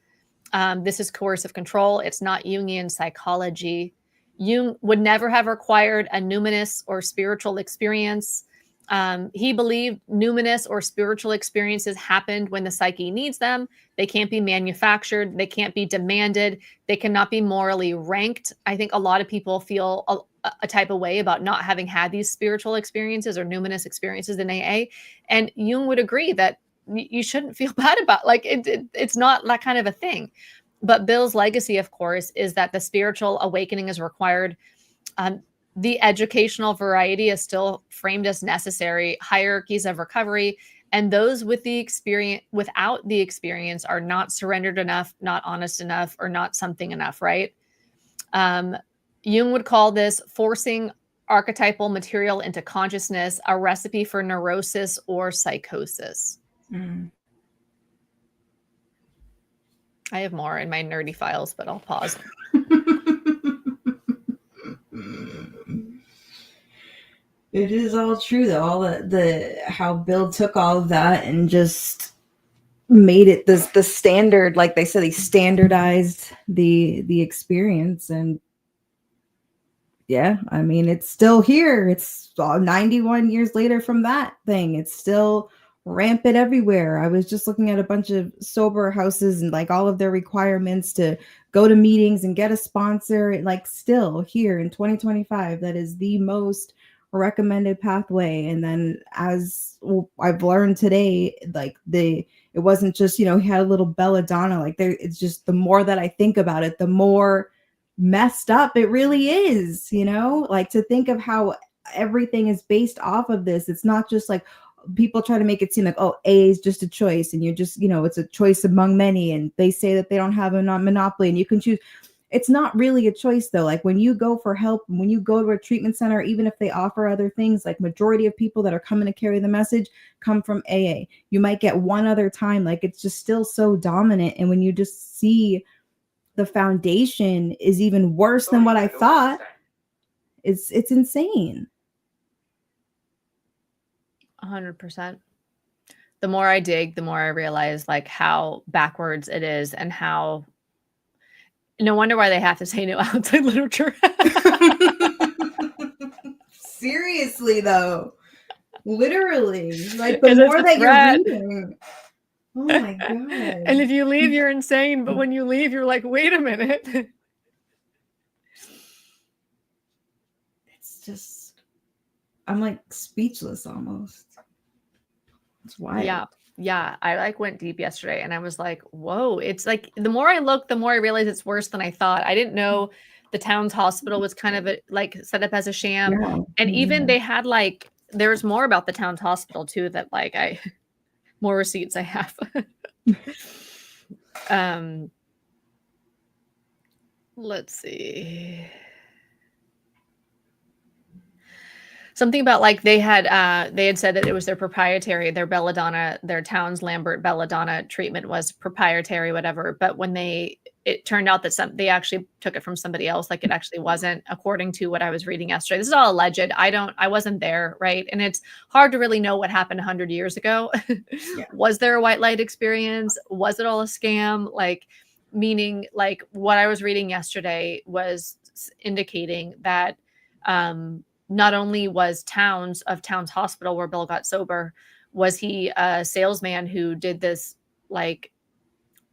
This is coercive control. It's not Jungian psychology. Jung would never have required a numinous or spiritual experience. He believed numinous or spiritual experiences happened when the psyche needs them. They can't be manufactured. They can't be demanded. They cannot be morally ranked. I think a lot of people feel a type of way about not having had these spiritual experiences or numinous experiences in AA. And Jung would agree that you shouldn't feel bad about, like, it's not that kind of a thing. But Bill's legacy, of course, is that the spiritual awakening is required. The educational variety is still framed as necessary, hierarchies of recovery, and those with the experience, without the experience, are not surrendered enough, not honest enough, or not something enough, right? Jung would call this forcing archetypal material into consciousness, a recipe for neurosis or psychosis. Mm. I have more in my nerdy files, but I'll pause. It is all true though. All the how Bill took all of that and just made it the standard, like they said, he standardized the experience. And yeah, I mean, it's still here. It's 91 years later from that thing. It's still rampant everywhere. I was just looking at a bunch of sober houses and like all of their requirements to go to meetings and get a sponsor, like still here in 2025, that is the most recommended pathway. And then as I've learned today, like it wasn't just, he had a little belladonna, like it's just, the more that I think about it, the more messed up it really is, like to think of how everything is based off of this. It's not just like people try to make it seem like, oh, A is just a choice and you're just, it's a choice among many, and they say that they don't have a monopoly and you can choose. It's not really a choice though. Like when you go for help, when you go to a treatment center, even if they offer other things, like majority of people that are coming to carry the message come from AA. You might get one other time, like it's just still so dominant. And when you just see the foundation is even worse than what I thought, it's insane. 100%. The more I dig, the more I realize like how backwards it is, and how no wonder why they have to say no outside literature. Seriously though, literally, like the more that you're reading, Oh my And God. if you leave, you're insane. But when you leave, you're like, wait a minute. It's just, I'm like speechless almost. It's wild. Yeah. I like went deep yesterday and I was like, whoa, it's like the more I look, the more I realize it's worse than I thought. I didn't know the town's hospital was kind of like set up as a sham. Yeah. And even Yeah. they had like, there's more about the town's hospital too, that like more receipts I have. Let's see. Something about like they had said that it was their proprietary, their belladonna, their town's Lambert belladonna treatment was proprietary, whatever. But when it turned out that they actually took it from somebody else, like it actually wasn't, according to what I was reading yesterday. This is all alleged. I wasn't there, right? And it's hard to really know what happened 100 years ago. Yeah. Was there a white light experience? Was it all a scam? Like, meaning like what I was reading yesterday was indicating that not only was Towns Hospital, where Bill got sober, was he a salesman who did this like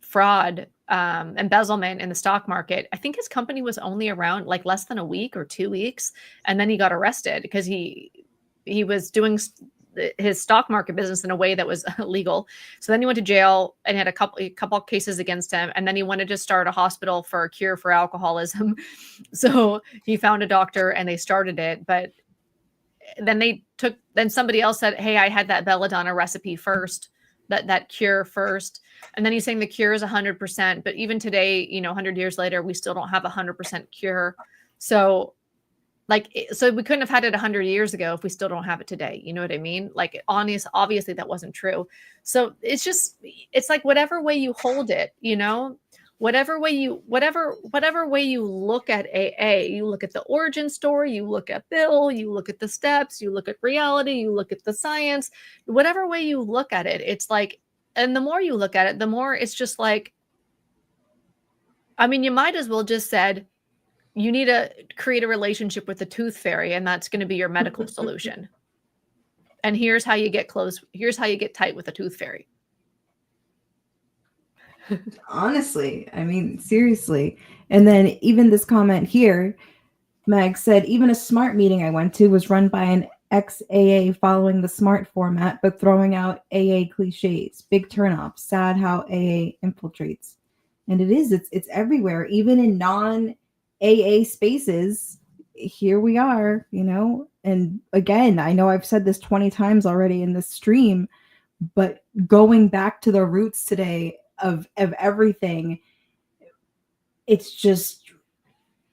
fraud, embezzlement in the stock market. I think his company was only around like less than a week or 2 weeks, and then he got arrested because he was doing his stock market business in a way that was illegal. So then he went to jail and had a couple cases against him, and then he wanted to start a hospital for a cure for alcoholism. So he found a doctor and they started it, but then somebody else said, hey, I had that belladonna recipe first, that cure first. And then he's saying the cure is 100%, but even today, 100 years later, we still don't have 100% cure. So so we couldn't have had it 100 years ago if we still don't have it today. You know what I mean? Like, obviously that wasn't true. So it's like whatever way you hold it, whatever way you look at AA, you look at the origin story, you look at Bill, you look at the steps, you look at reality, you look at the science, whatever way you look at it, it's like, and the more you look at it, the more it's just like, I mean, you might as well just said, you need to create a relationship with the tooth fairy, and that's going to be your medical solution. And here's how you get close. Here's how you get tight with the tooth fairy. Honestly, I mean, seriously. And then even this comment here, Meg said, even a SMART meeting I went to was run by an ex-AA following the SMART format, but throwing out AA cliches. Big turnoff. Sad how AA infiltrates. And it's everywhere, even in non-AA spaces. Here we are, and again, I know I've said this 20 times already in this stream, but going back to the roots today of everything, it's just,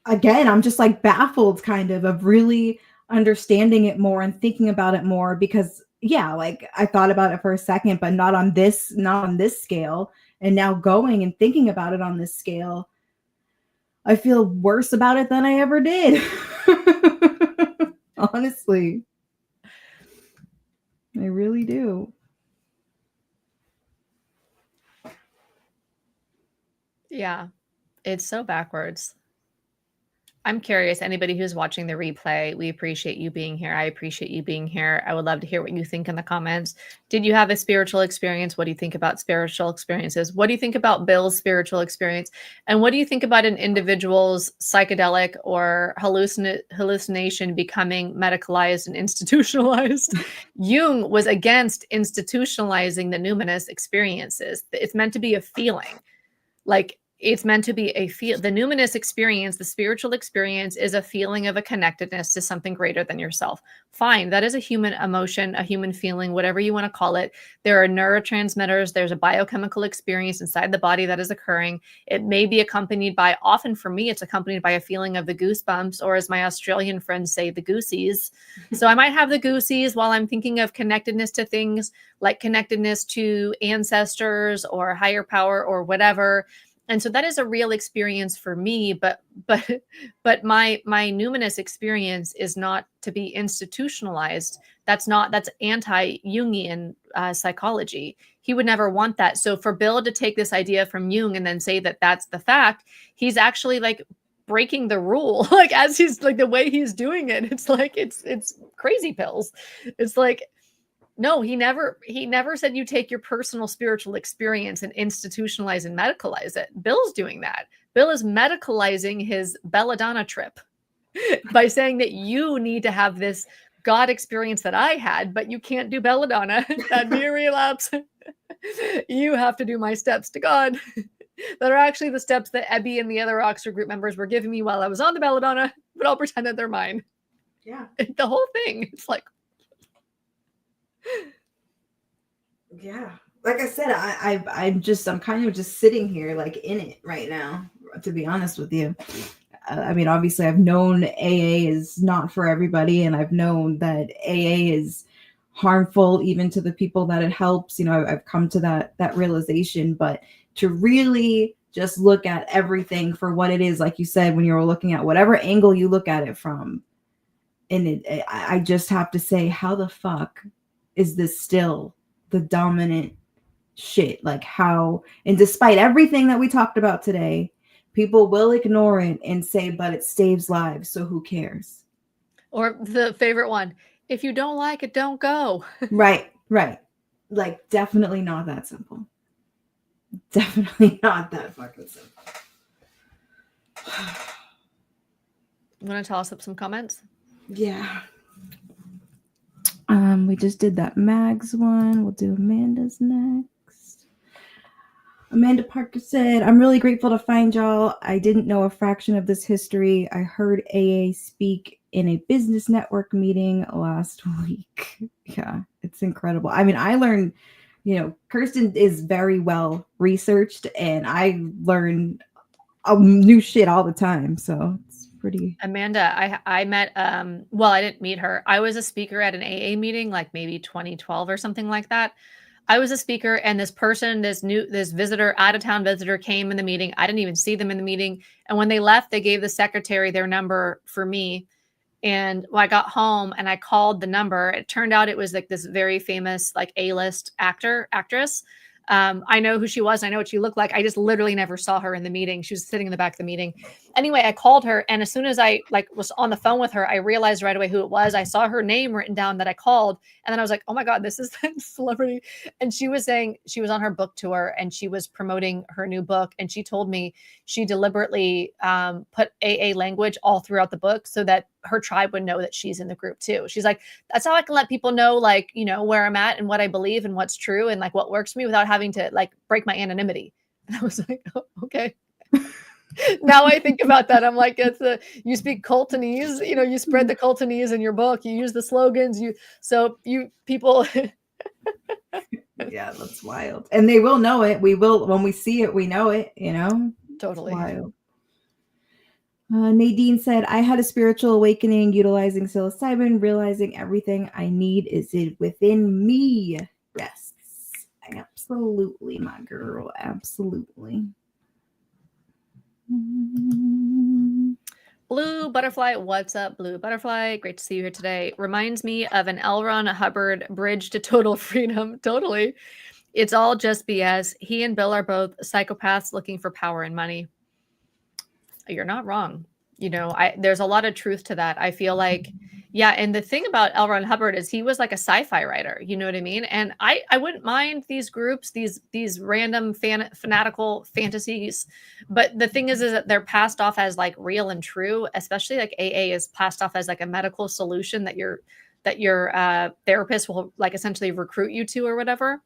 again, I'm just like baffled kind of really understanding it more and thinking about it more, because yeah, like I thought about it for a second, but not on this scale. And now going and thinking about it on this scale, I feel worse about it than I ever did. Honestly. I really do. Yeah, it's so backwards. I'm curious, anybody who's watching the replay, we appreciate you being here. I appreciate you being here. I would love to hear what you think in the comments. Did you have a spiritual experience? What do you think about spiritual experiences? What do you think about Bill's spiritual experience? And what do you think about an individual's psychedelic or hallucination becoming medicalized and institutionalized? Jung was against institutionalizing the numinous experiences. It's meant to be a feeling. Like, it's meant to be the numinous experience, the spiritual experience, is a feeling of a connectedness to something greater than yourself. Fine. That is a human emotion, a human feeling, whatever you want to call it. There are neurotransmitters. There's a biochemical experience inside the body that is occurring. It may be accompanied by, often for me, it's accompanied by a feeling of the goosebumps, or as my Australian friends say, the goosies. So I might have the goosies while I'm thinking of connectedness to things, like connectedness to ancestors or higher power or whatever. And so that is a real experience for me, but my numinous experience is not to be institutionalized. That's anti-Jungian psychology. He would never want that. So for Bill to take this idea from Jung and then say that that's the fact, he's actually like breaking the rule. Like, as he's like, the way he's doing it, it's like it's crazy pills. It's like, No, he never said you take your personal spiritual experience and institutionalize and medicalize it. Bill's doing that. Bill is medicalizing his belladonna trip by saying that you need to have this God experience that I had, but you can't do belladonna. That'd be a relapse. You have to do my steps to God. That are actually the steps that Ebby and the other Oxford group members were giving me while I was on the belladonna, but I'll pretend that they're mine. Yeah. The whole thing. It's like, yeah. Like I said, I'm kind of just sitting here like in it right now, to be honest with you. I mean, obviously I've known AA is not for everybody, and I've known that AA is harmful even to the people that it helps. You know, I've come to that realization, but to really just look at everything for what it is, like you said, when you're looking at whatever angle you look at it from, and I just have to say, how the fuck is this still the dominant shit? Like how, and despite everything that we talked about today, people will ignore it and say, but it saves lives, so who cares? Or the favorite one, if you don't like it, don't go. Right. Like, definitely not that simple. Definitely not that fucking simple. You want to toss up some comments? Yeah. We just did that Mags one. We'll do Amanda's next. Amanda Parker said, I'm really grateful to find y'all. I didn't know a fraction of this history. I heard AA speak in a business network meeting last week. Yeah, it's incredible. I mean, I learned, Kirsten is very well researched, and I learn new shit all the time. So it's pretty. Amanda, I met, well, I didn't meet her. I was a speaker at an AA meeting, like maybe 2012 or something like that. I was a speaker, and this person, this visitor, out of town visitor, came in the meeting. I didn't even see them in the meeting. And when they left, they gave the secretary their number for me. And when I got home and I called the number, it turned out it was like this very famous, like A-list actress. I know who she was. I know what she looked like. I just literally never saw her in the meeting. She was sitting in the back of the meeting. Anyway, I called her, and as soon as I was on the phone with her, I realized right away who it was. I saw her name written down that I called, and then I was like, "Oh my God, this is that celebrity!" And she was saying she was on her book tour and she was promoting her new book, and she told me she deliberately put AA language all throughout the book so that her tribe would know that she's in the group too. She's like, that's how I can let people know, like, where I'm at and what I believe and what's true and like what works for me without having to like break my anonymity. And I was like, oh, okay. Now I think about that. I'm like, you speak Coltonese, you spread the Coltonese in your book, you use the slogans, people. Yeah, that's wild. And they will know it. We will, when we see it, we know it, Totally. It's wild. Nadine said, I had a spiritual awakening utilizing psilocybin, realizing everything I need is within me. Yes, absolutely, my girl. Absolutely. Blue Butterfly, what's up, Blue Butterfly? Great to see you here today. Reminds me of an L. Ron Hubbard bridge to total freedom. Totally. It's all just BS. He and Bill are both psychopaths looking for power and money. You're not wrong. There's a lot of truth to that. I feel like, yeah. And the thing about L. Ron Hubbard is he was like a sci-fi writer. You know what I mean? And I wouldn't mind these groups, these random fanatical fantasies. But the thing is that they're passed off as like real and true, especially like AA is passed off as like a medical solution that your therapist will like essentially recruit you to or whatever.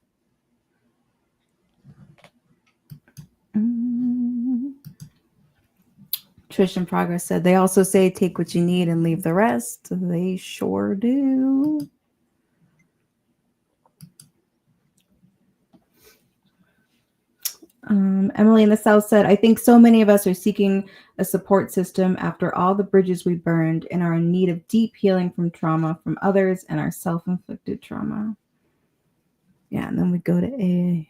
Trish in Progress said, they also say take what you need and leave the rest. They sure do. Emily in the South said, I think so many of us are seeking a support system after all the bridges we burned and are in need of deep healing from trauma from others and our self-inflicted trauma. Yeah, and then we go to AA.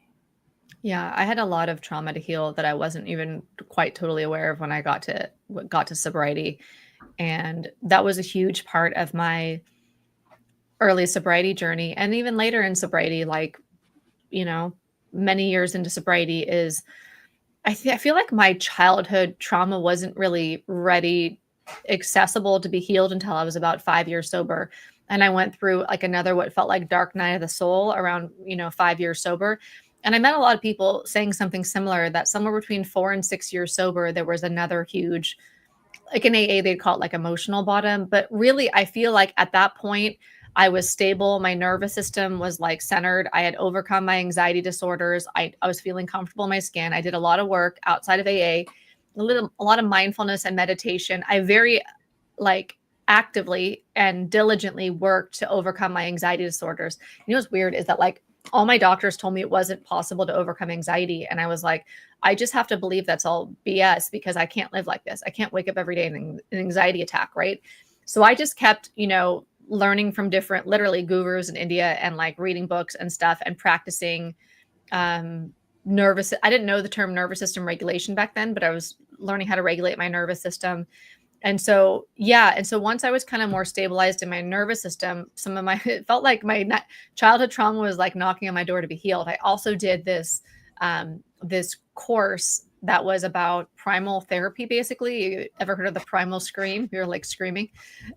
Yeah, I had a lot of trauma to heal that I wasn't even quite totally aware of when I got to sobriety. And that was a huge part of my early sobriety journey. And even later in sobriety, like, many years into sobriety is, I feel like my childhood trauma wasn't really accessible to be healed until I was about 5 years sober. And I went through like another, what felt like dark night of the soul around, 5 years sober. And I met a lot of people saying something similar, that somewhere between 4 and 6 years sober, there was another huge, like in AA, they'd call it like emotional bottom. But really, I feel like at that point, I was stable. My nervous system was like centered. I had overcome my anxiety disorders. I was feeling comfortable in my skin. I did a lot of work outside of AA, a lot of mindfulness and meditation. I very like actively and diligently worked to overcome my anxiety disorders. What's weird is that like all my doctors told me it wasn't possible to overcome anxiety. And I was like, I just have to believe that's all BS, because I can't live like this. I can't wake up every day in an anxiety attack, right? So I just kept, learning from different literally gurus in India, and like reading books and stuff, and practicing I didn't know the term nervous system regulation back then, but I was learning how to regulate my nervous system. And so, yeah. And so once I was kind of more stabilized in my nervous system, it felt like my childhood trauma was like knocking on my door to be healed. I also did this course that was about primal therapy. Basically, you ever heard of the primal scream? You're like screaming.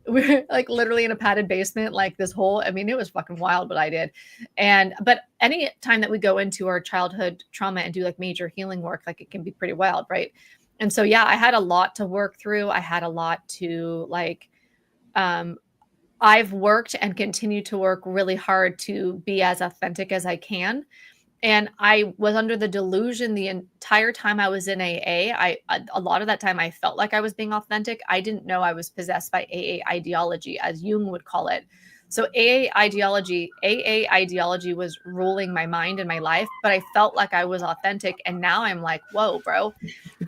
We're like literally in a padded basement, like this whole, it was fucking wild what I did. But any time that we go into our childhood trauma and do like major healing work, like it can be pretty wild, right? And so, yeah, I had a lot to work through. I had a lot to I've worked and continue to work really hard to be as authentic as I can. And I was under the delusion the entire time I was in AA. A lot of that time I felt like I was being authentic. I didn't know I was possessed by AA ideology, as Jung would call it. So AA ideology was ruling my mind and my life, but I felt like I was authentic. And now I'm like, whoa, bro.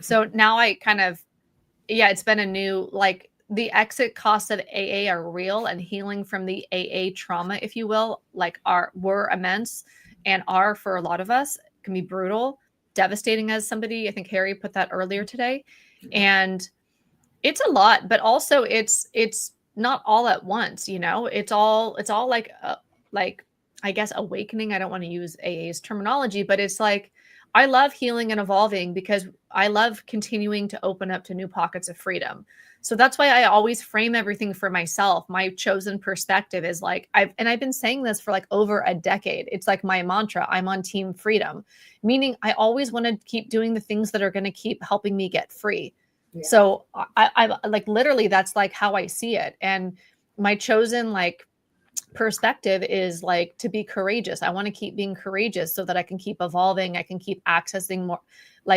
So now I kind of, it's been a new, like, the exit costs of AA are real, and healing from the AA trauma, if you will, like were immense, and are for a lot of us, can be brutal, devastating. As somebody, I think Harry put that earlier today. And it's a lot, but also it's not all at once, it's all like I guess awakening. I don't want to use AA's terminology, but it's like, I love healing and evolving because I love continuing to open up to new pockets of freedom. So that's why I always frame everything for myself. My chosen perspective is like, I've been saying this for like over a decade. It's like my mantra. I'm on team freedom, meaning I always want to keep doing the things that are going to keep helping me get free. Yeah. So I like, literally, that's like how I see it. And my chosen perspective is like to be courageous. I want to keep being courageous so that I can keep evolving. I can keep accessing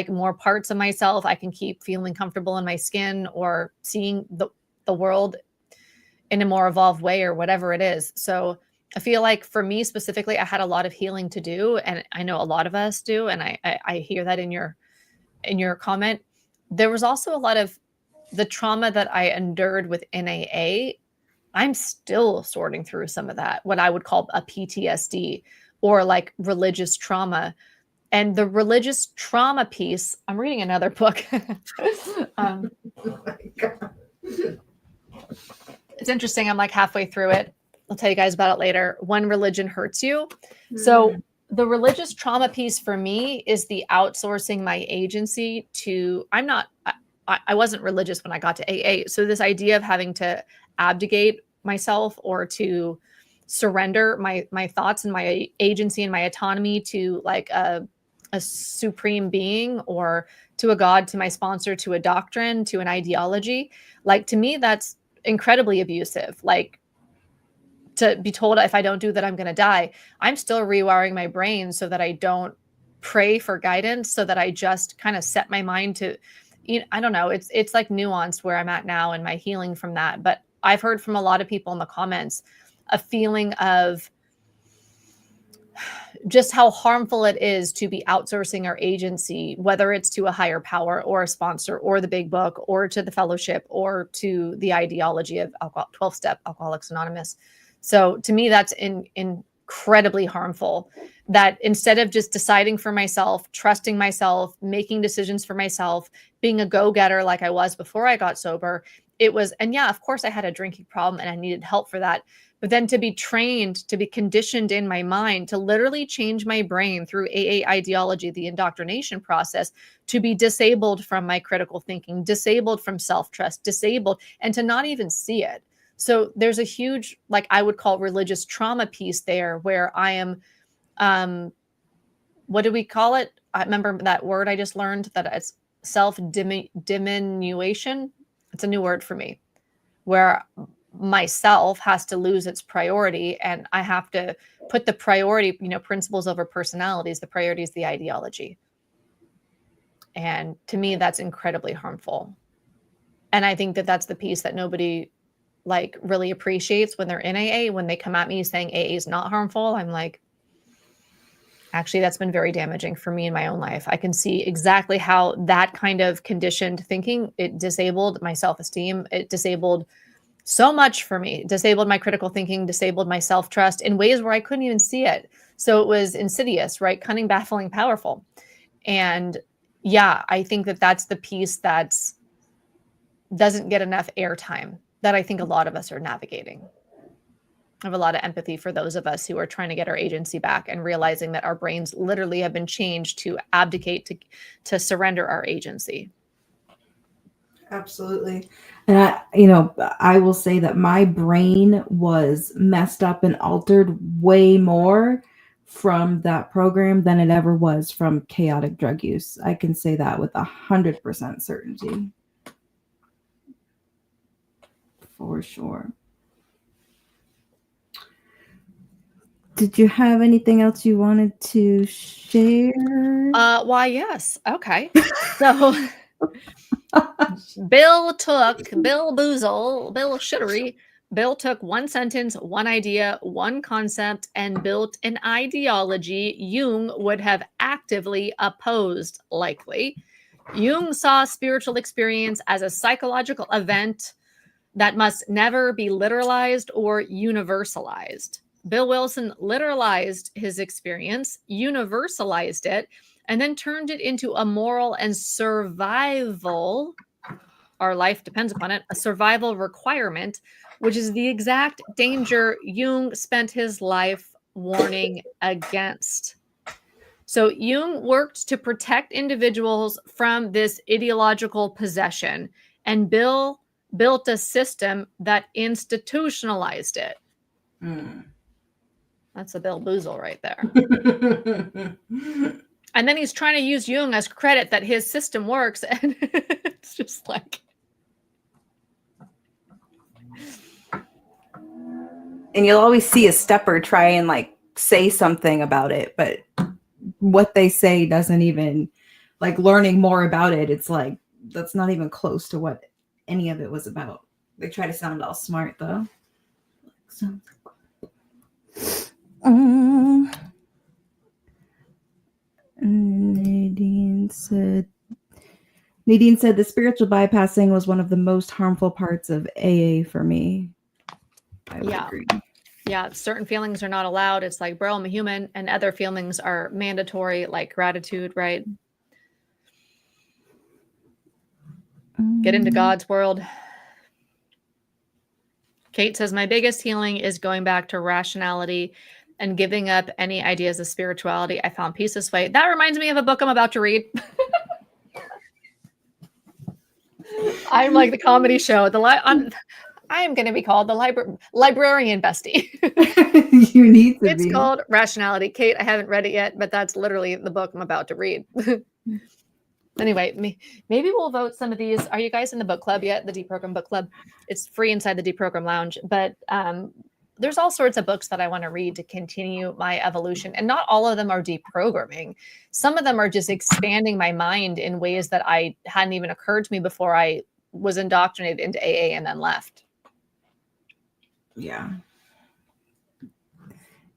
more parts of myself. I can keep feeling comfortable in my skin, or seeing the world in a more evolved way, or whatever it is. So I feel like for me specifically, I had a lot of healing to do, and I know a lot of us do. And I hear that in your comment. There was also a lot of the trauma that I endured with AA. I'm still sorting through some of that, what I would call a PTSD, or like religious trauma. And the religious trauma piece, I'm reading another book. Oh my God. It's interesting. I'm like halfway through it. I'll tell you guys about it later. When Religion Hurts You. So the religious trauma piece for me is the outsourcing my agency to, I wasn't religious when I got to AA. So this idea of having to abdicate myself, or to surrender my thoughts and my agency and my autonomy to like a supreme being, or to a God, to my sponsor, to a doctrine, to an ideology. Like, to me, that's incredibly abusive. Like, to be told if I don't do that, I'm going to die. I'm still rewiring my brain so that I don't pray for guidance, so that I just kind of set my mind to, I don't know. It's like nuanced where I'm at now in my healing from that. But I've heard from a lot of people in the comments a feeling of just how harmful it is to be outsourcing our agency, whether it's to a higher power, or a sponsor, or the big book, or to the fellowship, or to the ideology of 12-step Alcoholics Anonymous. So to me, that's incredibly harmful, that instead of just deciding for myself, trusting myself, making decisions for myself, being a go-getter like I was before I got sober, it was, and yeah, of course I had a drinking problem and I needed help for that. But then to be trained, to be conditioned in my mind, to literally change my brain through AA ideology, the indoctrination process, to be disabled from my critical thinking, disabled from self-trust, disabled, and to not even see it. So there's a huge, like I would call religious trauma piece there where I am, what do we call it? I remember that word I just learned, that it's diminution. It's a new word for me, where myself has to lose its priority and I have to put the priority, principles over personalities. The priority is the ideology. And to me, that's incredibly harmful. And I think that that's the piece that nobody like really appreciates when they're in AA. When they come at me saying AA is not harmful, I'm like, actually, that's been very damaging for me in my own life. I can see exactly how that kind of conditioned thinking, it disabled my self-esteem. It disabled so much for me. It disabled my critical thinking, disabled my self-trust in ways where I couldn't even see it. So it was insidious, right? Cunning, baffling, powerful. And yeah, I think that that's the piece that doesn't get enough airtime that I think a lot of us are navigating. I have a lot of empathy for those of us who are trying to get our agency back and realizing that our brains literally have been changed to abdicate, to surrender our agency. Absolutely. And I will say that my brain was messed up and altered way more from that program than it ever was from chaotic drug use. I can say that with 100% certainty. For sure. Did you have anything else you wanted to share? Why, yes. Okay. So Bill took one sentence, one idea, one concept, and built an ideology Jung would have actively opposed, likely. Jung saw spiritual experience as a psychological event that must never be literalized or universalized. Bill Wilson literalized his experience, universalized it, and then turned it into a moral and survival, our life depends upon it, a survival requirement, which is the exact danger Jung spent his life warning against. So Jung worked to protect individuals from this ideological possession, and Bill built a system that institutionalized it. That's a Bill Boozle right there. And then he's trying to use Jung as credit that his system works. And it's just like. And you'll always see a stepper try and like say something about it, but what they say doesn't even, like, learning more about it, it's like that's not even close to what any of it was about. They try to sound all smart though. Nadine said the spiritual bypassing was one of the most harmful parts of AA for me. I would agree. Yeah, certain feelings are not allowed. It's like, bro, I'm a human, and other feelings are mandatory, like gratitude, right? Get into God's world. Kate says, my biggest healing is going back to rationality and giving up any ideas of spirituality. I found peace this way. That reminds me of a book I'm about to read. I'm like the comedy show. I am going to be called the librarian bestie. You need to It's called Rationality. Kate, I haven't read it yet, but that's literally the book I'm about to read. Anyway, maybe we'll vote some of these. Are you guys in the book club yet? The Deprogram Book Club. It's free inside the Deprogram Lounge. But there's all sorts of books that I want to read to continue my evolution. And not all of them are deprogramming. Some of them are just expanding my mind in ways that I hadn't even occurred to me before I was indoctrinated into AA and then left. Yeah.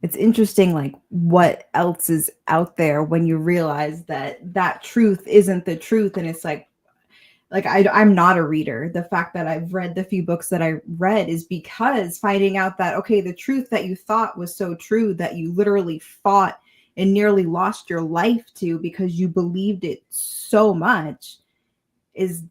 It's interesting, like, what else is out there when you realize that truth isn't the truth. And it's like I'm not a reader. The fact that I've read the few books that I read is because finding out that, okay, the truth that you thought was so true that you literally fought and nearly lost your life to because you believed it so much is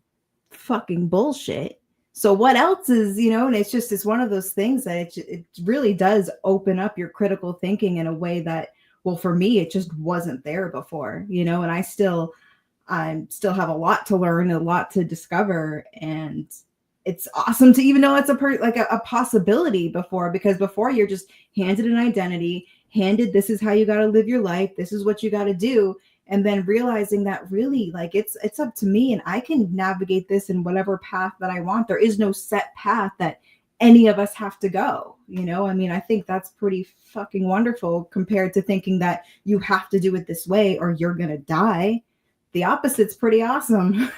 fucking bullshit. So what else is, and it's one of those things that it really does open up your critical thinking in a way that, well, for me, it just wasn't there before, and I still have a lot to learn, a lot to discover. And it's awesome to even know it's a possibility before, because before you're just handed an identity, handed this is how you got to live your life, this is what you got to do, and then realizing that really like it's up to me and I can navigate this in whatever path that I want. There is no set path that any of us have to go. I mean, I think that's pretty fucking wonderful compared to thinking that you have to do it this way or you're gonna die. The opposite's pretty awesome.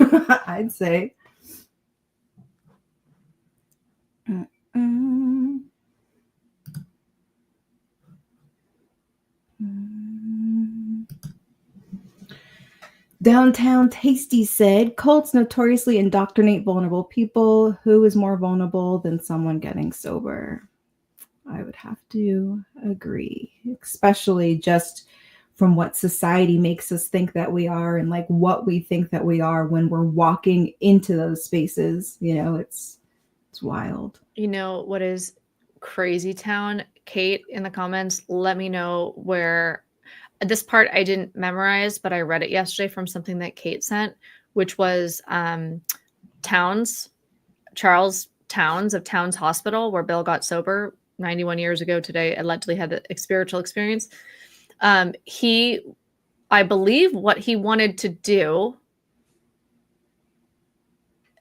I'd say. Mm-mm. Downtown Tasty said, cults notoriously indoctrinate vulnerable people. Who is more vulnerable than someone getting sober? I would have to agree, especially just from what society makes us think that we are and like what we think that we are when we're walking into those spaces. It's wild. What is crazy town? Kate, in the comments, let me know where. This part I didn't memorize, but I read it yesterday from something that Kate sent, which was Charles Towns of Towns Hospital, where Bill got sober 91 years ago today, allegedly had the spiritual experience. I believe what he wanted to do,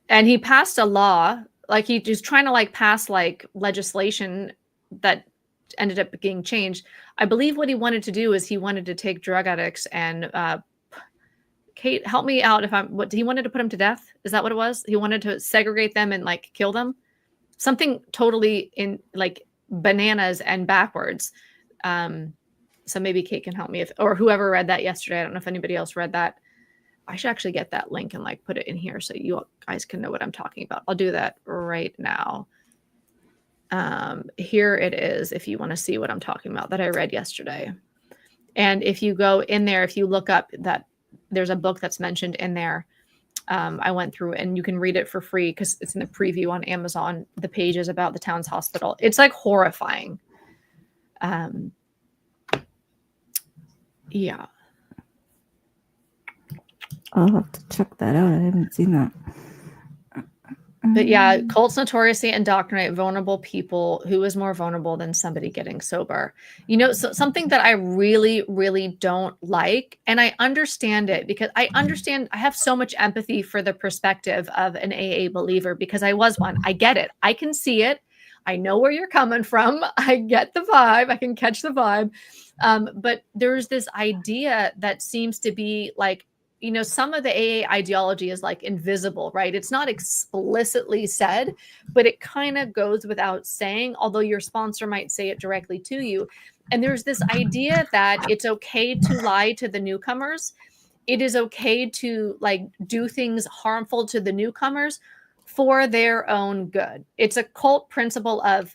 and he passed a law, like he was trying to like pass like legislation that ended up being changed. I believe what he wanted to do is he wanted to take drug addicts and Kate, help me out what he wanted to put them to death. Is that what it was? He wanted to segregate them and like kill them. Something totally in like bananas and backwards. So maybe Kate can help me or whoever read that yesterday. I don't know if anybody else read that. I should actually get that link and like put it in here so you guys can know what I'm talking about. I'll do that right now. Here it is, if you want to see what I'm talking about that I read yesterday. And if you go in there, if you look up that there's a book that's mentioned in there, I went through and you can read it for free because it's in the preview on Amazon. The pages about the Towns Hospital. It's like horrifying. Yeah. I'll have to check that out. I haven't seen that. But yeah, cults notoriously indoctrinate vulnerable people. Who is more vulnerable than somebody getting sober? So something that I really, really don't like, and I understand it because I have so much empathy for the perspective of an AA believer because I was one. I get it. I can see it. I know where you're coming from. I get the vibe. I can catch the vibe. But there's this idea that seems to be like, some of the AA ideology is like invisible, right? It's not explicitly said, but it kind of goes without saying, although your sponsor might say it directly to you. And there's this idea that it's okay to lie to the newcomers. It is okay to like do things harmful to the newcomers for their own good. It's a cult principle of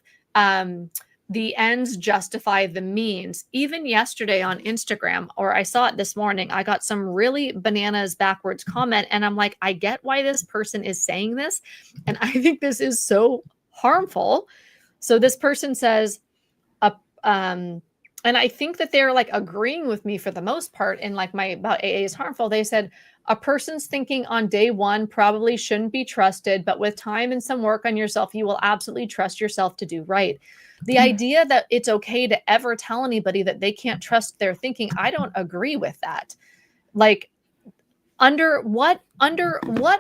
the ends justify the means. Even yesterday on Instagram, or I saw it this morning, I got some really bananas backwards comment. And I'm like, I get why this person is saying this. And I think this is so harmful. So this person says, and I think that they're like agreeing with me for the most part in like my about AA is harmful. They said, a person's thinking on day one probably shouldn't be trusted, but with time and some work on yourself, you will absolutely trust yourself to do right. The idea that it's okay to ever tell anybody that they can't trust their thinking, I don't agree with that. Like, under what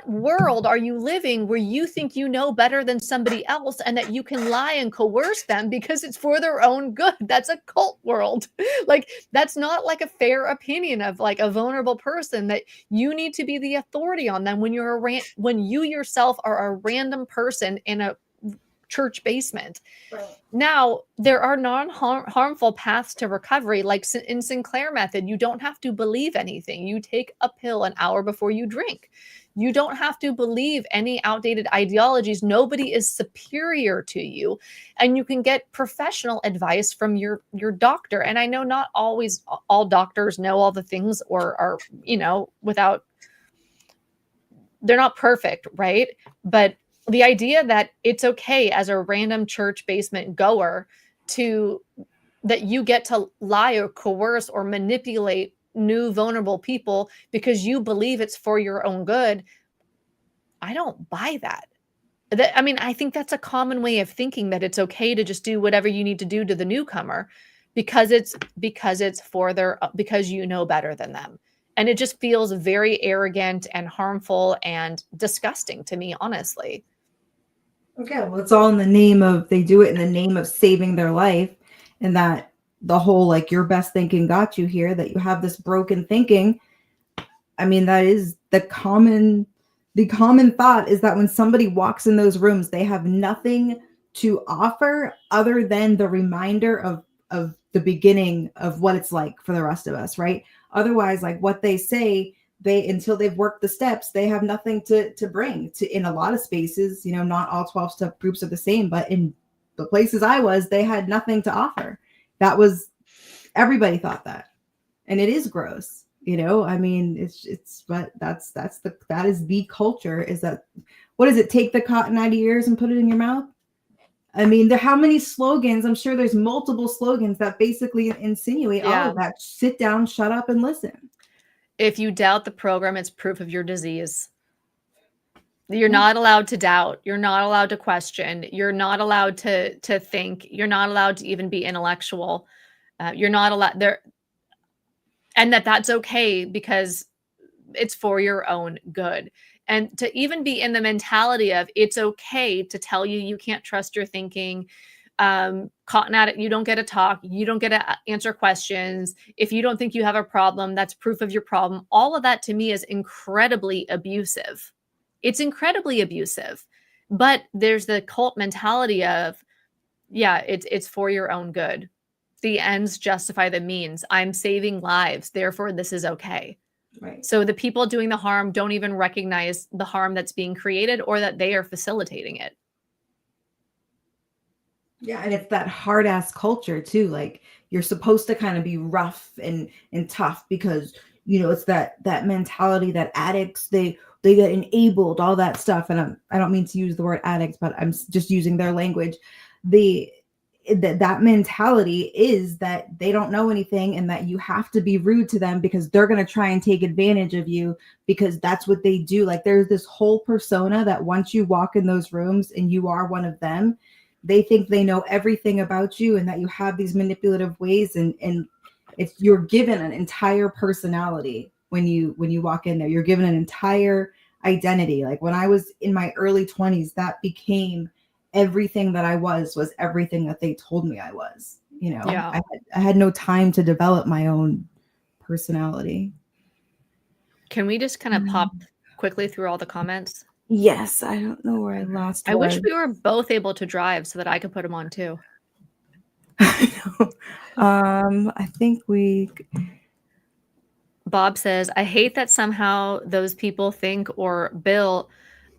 world are you living where you think you know better than somebody else and that you can lie and coerce them because it's for their own good? That's a cult world. Like, that's not like a fair opinion of like a vulnerable person, that you need to be the authority on them when when you yourself are a random person in a church basement. Right. Now, there are non-harmful paths to recovery, like in Sinclair method. You don't have to believe anything. You take a pill an hour before you drink. You don't have to believe any outdated ideologies. Nobody is superior to you. And you can get professional advice from your doctor. And I know not always all doctors know all the things or are, without, they're not perfect, right? But the idea that it's okay as a random church basement goer that you get to lie or coerce or manipulate new vulnerable people because you believe it's for your own good, I don't buy that. I mean, I think that's a common way of thinking, that it's okay to just do whatever you need to do to the newcomer because it's for their because you know better than them. And it just feels very arrogant and harmful and disgusting to me, honestly. Okay, well, it's all in the name of, they do it in the name of saving their life, and that the whole like your best thinking got you here, that you have this broken thinking. I mean, that is the common thought is that when somebody walks in those rooms, they have nothing to offer other than the reminder of the beginning of what it's like for the rest of us, right? Otherwise, like what they say, they until they've worked the steps, they have nothing to bring to. In a lot of spaces, you know, not all 12-step groups are the same, but in the places I was, they had nothing to offer. That was, everybody thought that, and it is gross, you know. I mean, it's but that is the culture. Is that, what is it, take the cotton out of your ears and put it in your mouth? I mean, how many slogans, I'm sure there's multiple slogans that basically insinuate all Yeah. of that. Sit down, shut up, and listen. If you doubt the program, it's proof of your disease. You're Yeah. not allowed to doubt. You're not allowed to question. You're not allowed to think. You're not allowed to even be intellectual. You're not allowed there, and that's okay because it's for your own good. And to even be in the mentality of it's okay to tell you you can't trust your thinking, cotton at it, you don't get to talk, you don't get to answer questions. If you don't think you have a problem, that's proof of your problem. All of that to me is incredibly abusive. It's incredibly abusive. But there's the cult mentality of, yeah, it's for your own good. The ends justify the means. I'm saving lives, therefore this is okay. Right. So the people doing the harm don't even recognize the harm that's being created or that they are facilitating it. Yeah, and it's that hard ass culture too. Like you're supposed to kind of be rough and tough because, you know, it's that mentality that addicts, they get enabled, all that stuff. And I don't mean to use the word addicts, but I'm just using their language. The that mentality is that they don't know anything and that you have to be rude to them because they're going to try and take advantage of you, because that's what they do. Like there's this whole persona that once you walk in those rooms and you are one of them, they think they know everything about you and that you have these manipulative ways, and it's, you're given an entire personality when you walk in there. You're given an entire identity. Like when I was in my early 20s, that became everything that I was everything that they told me I was. You know, Yeah. I had no time to develop my own personality. Can we just kind of pop quickly through all the comments? Yes, I don't know where I lost. I wish we were both able to drive so that I could put them on too. I think Bob says, I hate that somehow those people think Bill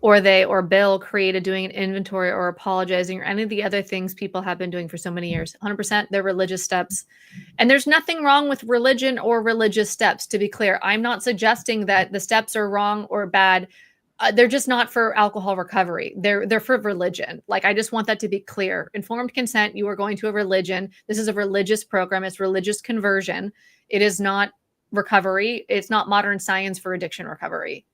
created doing an inventory or apologizing or any of the other things people have been doing for so many years. 100% they're religious steps. And there's nothing wrong with religion or religious steps, to be clear. I'm not suggesting that the steps are wrong or bad. They're just not for alcohol recovery. They're for religion. Like, I just want that to be clear. Informed consent, you are going to a religion. This is a religious program. It's religious conversion. It is not recovery. It's not modern science for addiction recovery.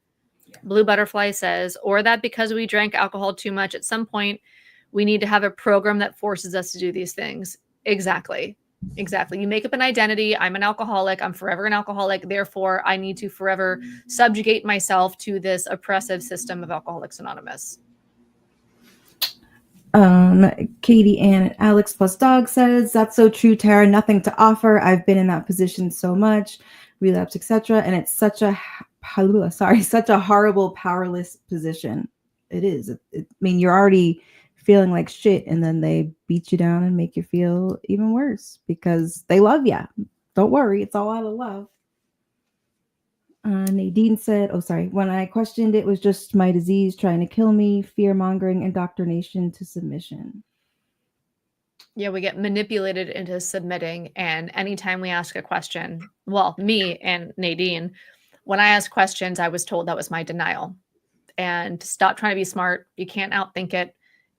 Blue Butterfly says, or that because we drank alcohol too much at some point, we need to have a program that forces us to do these things. Exactly. You make up an identity. I'm an alcoholic. I'm forever an alcoholic. Therefore, I need to forever subjugate myself to this oppressive system of Alcoholics Anonymous. Katie Ann Alex plus dog says, that's so true, Tara. Nothing to offer. I've been in that position so much, relapse, etc. And it's such a horrible, powerless position. It is. I mean, you're already feeling like shit, and then they beat you down and make you feel even worse because they love you. Don't worry, it's all out of love. Nadine said, when I questioned, it was just my disease trying to kill me, fear-mongering, indoctrination to submission. Yeah, we get manipulated into submitting. And anytime we ask a question, well, me and Nadine, when I ask questions, I was told that was my denial. And stop trying to be smart. You can't outthink it.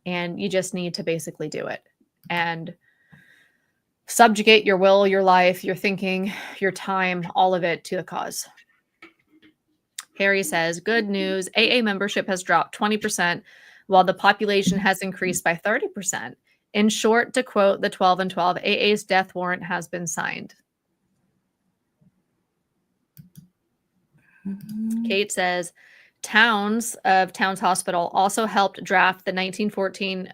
And you just need to basically do it. And subjugate your will, your life, your thinking, your time, all of it to the cause. Harry says, good news. AA membership has dropped 20%. while the population has increased by 30%. In short, to quote the 12 and 12, AA's death warrant has been signed. Kate says, Towns of Towns Hospital also helped draft the 1914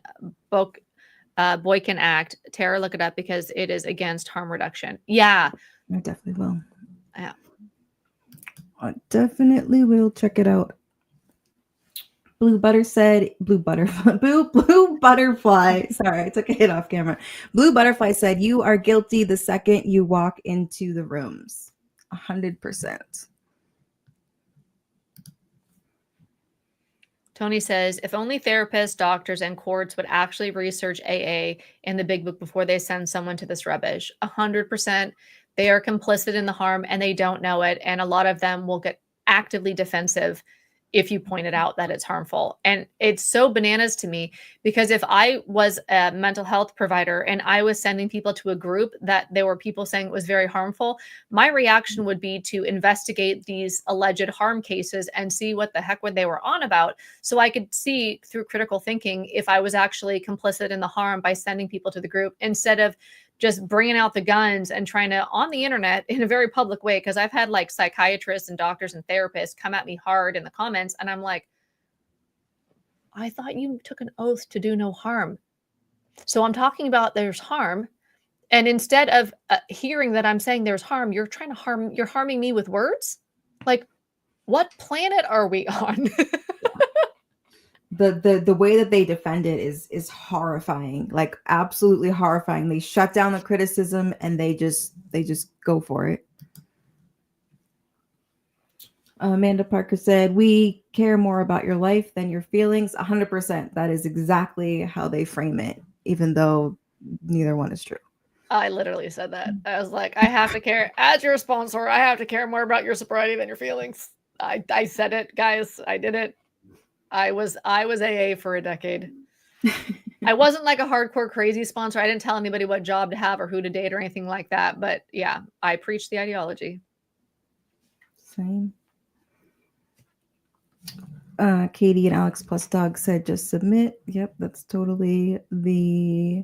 Boykin Act. Tara, look it up because it is against harm reduction. Yeah. I definitely will. Yeah. I definitely will check it out. Blue Butterfly. Sorry, I took a hit off camera. Blue Butterfly said, "You are guilty the second you walk into the rooms." 100%. Tony says, if only therapists, doctors, and courts would actually research AA in the big book before they send someone to this rubbish. 100%. They are complicit in the harm and they don't know it. And a lot of them will get actively defensive if you point it out that it's harmful. And it's so bananas to me because if I was a mental health provider and I was sending people to a group that there were people saying it was very harmful, my reaction would be to investigate these alleged harm cases and see what the heck they were on about, so I could see through critical thinking if I was actually complicit in the harm by sending people to the group, instead of just bringing out the guns and trying to, on the internet in a very public way. Because I've had like psychiatrists and doctors and therapists come at me hard in the comments. And I'm like, I thought you took an oath to do no harm. So I'm talking about there's harm. And instead of hearing that I'm saying there's harm, you're harming me with words. Like, what planet are we on? The way that they defend it is horrifying, like absolutely horrifying. They shut down the criticism and they just go for it. Amanda Parker said, "We care more about your life than your feelings." 100%. That is exactly how they frame it, even though neither one is true. I literally said that. I was like, I have to care, as your sponsor, I have to care more about your sobriety than your feelings. I said it, guys. I did it. I was AA for a decade. I wasn't like a hardcore crazy sponsor. I didn't tell anybody what job to have or who to date or anything like that. But yeah, I preached the ideology. Same. Katie and Alex plus dog said, "Just submit." Yep, that's totally the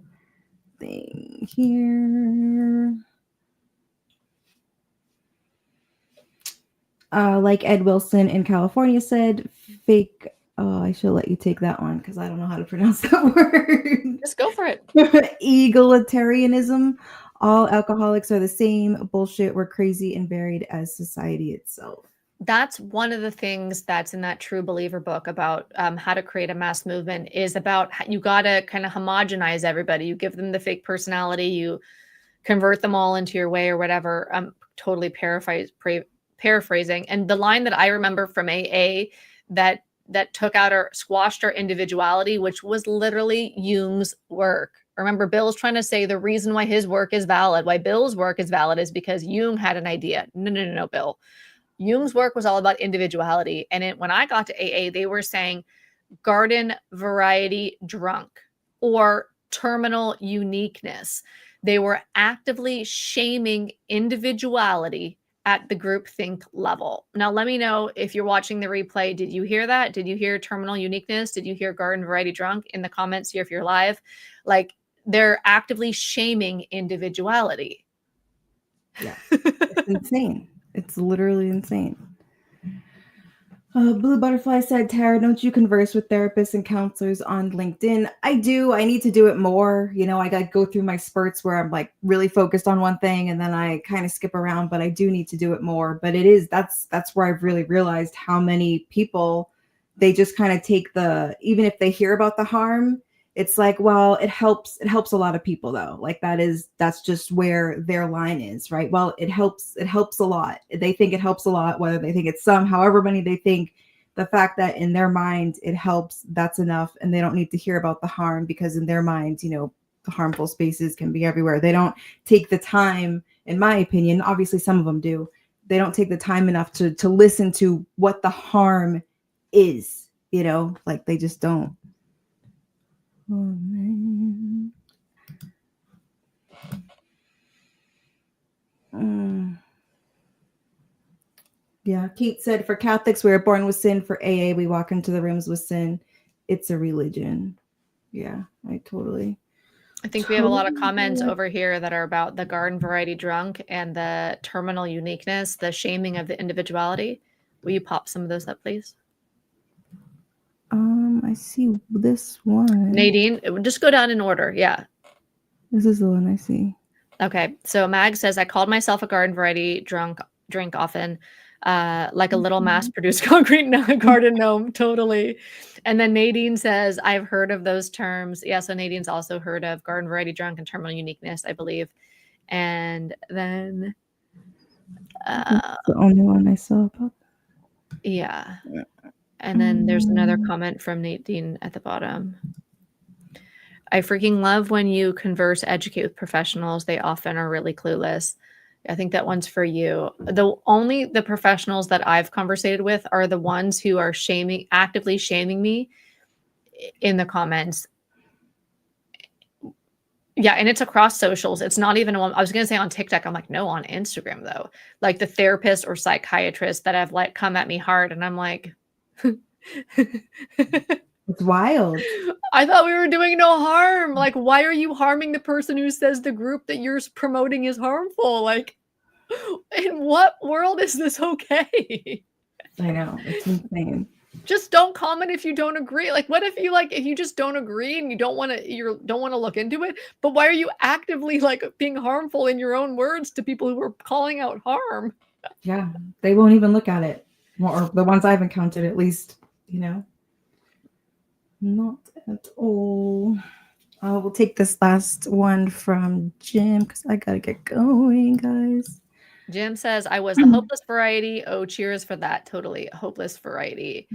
thing here. Like Ed Wilson in California said, fake. Oh, I should let you take that one because I don't know how to pronounce that word. Just go for it. Egalitarianism. All alcoholics are the same. Bullshit. We're crazy and varied as society itself. That's one of the things that's in that True Believer book about how to create a mass movement, is about you got to kind of homogenize everybody. You give them the fake personality, you convert them all into your way or whatever. I'm totally paraphrasing. And the line that I remember from AA that squashed our individuality, which was literally Jung's work. Remember, Bill's trying to say the reason why his work is valid, why Bill's work is valid, is because Jung had an idea. No, Bill. Jung's work was all about individuality. And when I got to AA, they were saying garden variety drunk or terminal uniqueness. They were actively shaming individuality at the groupthink level. Now, let me know if you're watching the replay. Did you hear that? Did you hear terminal uniqueness? Did you hear garden variety drunk in the comments here if you're live? Like, they're actively shaming individuality. Yeah, it's insane. It's literally insane. Blue Butterfly said, "Tara, don't you converse with therapists and counselors on LinkedIn?" I do. I need to do it more. You know, I got to go through my spurts where I'm like really focused on one thing and then I kind of skip around, but I do need to do it more. But that's where I've really realized how many people, they just kind of take even if they hear about the harm, it's like, well, it helps a lot of people though. Like that's just where their line is, right? Well, it helps a lot. They think it helps a lot, whether they think it's however many they think. The fact that in their mind it helps, that's enough, and they don't need to hear about the harm, because in their mind, you know, the harmful spaces can be everywhere. They don't take the time, in my opinion, obviously some of them do, they don't take the time enough to listen to what the harm is, you know, like they just don't. Oh, man. Yeah, Kate said, "For Catholics, we are born with sin. For AA, we walk into the rooms with sin." it's a religion. Yeah, I totally. I think we have a lot of comments over here that are about the garden variety drunk and the terminal uniqueness, the shaming of the individuality. Will you pop some of those up, please? I see this one. Nadine, just go down in order. Yeah. This is the one I see. Okay. So Mag says, I called myself a garden variety drink often, like a little mass-produced concrete garden gnome. Totally. And then Nadine says, I've heard of those terms. Yeah. So Nadine's also heard of garden variety drunk and terminal uniqueness, I believe. And then That's the only one I saw about that. Yeah. And then there's another comment from Nadine at the bottom. I freaking love when you converse, educate with professionals. They often are really clueless. I think that one's for you. The professionals that I've conversated with are the ones who are actively shaming me in the comments. Yeah, and it's across socials. It's not even I was going to say on TikTok. I'm like, no, on Instagram though. Like the therapist or psychiatrist that have like come at me hard, and I'm like, it's wild. I thought we were doing no harm. Like, why are you harming the person who says the group that you're promoting is harmful? Like, in what world is this okay? I know, it's insane. Just don't comment if you don't agree. Like, what if you just don't agree and you don't want to look into it? But why are you actively like being harmful in your own words to people who are calling out harm? Yeah, they won't even look at it. Or the ones I've encountered, at least, not at all. We'll take this last one from Jim because I gotta get going, guys. Jim says, I was the hopeless variety. Oh, cheers for that. Totally hopeless variety.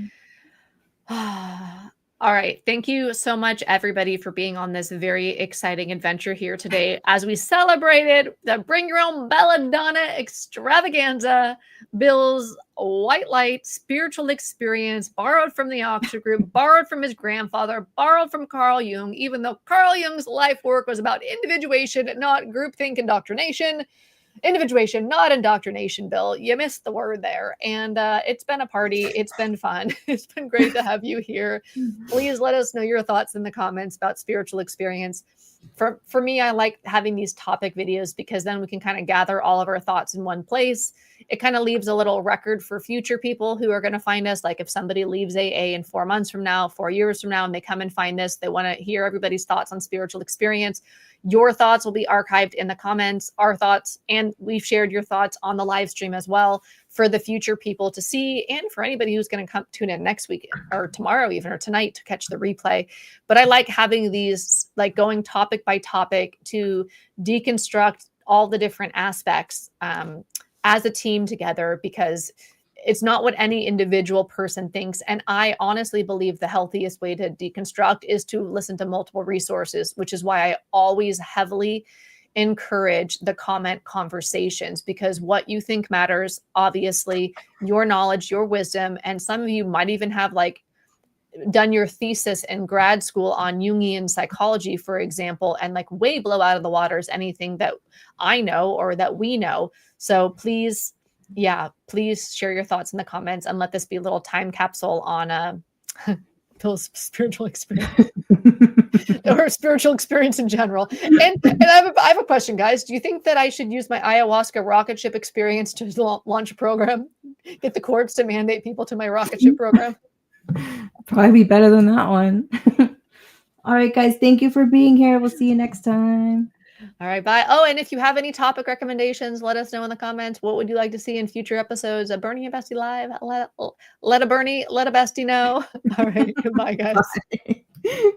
All right. Thank you so much, everybody, for being on this very exciting adventure here today as we celebrated the Bring Your Own Belladonna extravaganza, Bill's white light spiritual experience, borrowed from the Oxford group, borrowed from his grandfather, borrowed from Carl Jung, even though Carl Jung's life work was about individuation, not groupthink indoctrination. Individuation, not indoctrination, Bill. You missed the word there. And it's been a party. It's been fun. It's been great to have you here. Please let us know your thoughts in the comments about spiritual experience. For me, I like having these topic videos because then we can kind of gather all of our thoughts in one place. It kind of leaves a little record for future people who are going to find us. Like if somebody leaves AA in 4 months from now, 4 years from now, and they come and find this, they want to hear everybody's thoughts on spiritual experience. Your thoughts will be archived in the comments, our thoughts, and we've shared your thoughts on the live stream as well for the future people to see and for anybody who's going to come tune in next week or tomorrow even or tonight to catch the replay. But I like having these, like going topic by topic to deconstruct all the different aspects as a team together, because it's not what any individual person thinks. And I honestly believe the healthiest way to deconstruct is to listen to multiple resources, which is why I always heavily encourage the comment conversations, because what you think matters. Obviously, your knowledge, your wisdom, and some of you might even have like done your thesis in grad school on Jungian psychology, for example, and like way blow out of the waters anything that I know or that we know. So please share your thoughts in the comments and let this be a little time capsule on Phil's spiritual experience or spiritual experience in general. And I have a question, guys. Do you think that I should use my ayahuasca rocket ship experience to launch a program, get the courts to mandate people to my rocket ship program? Probably be better than that one. All right, guys. Thank you for being here. We'll see you next time. All right, bye. Oh, and if you have any topic recommendations, let us know in the comments. What would you like to see in future episodes of Burnie and Bestie Live? Let a Burnie, let a Bestie know. All right, goodbye, guys. Bye.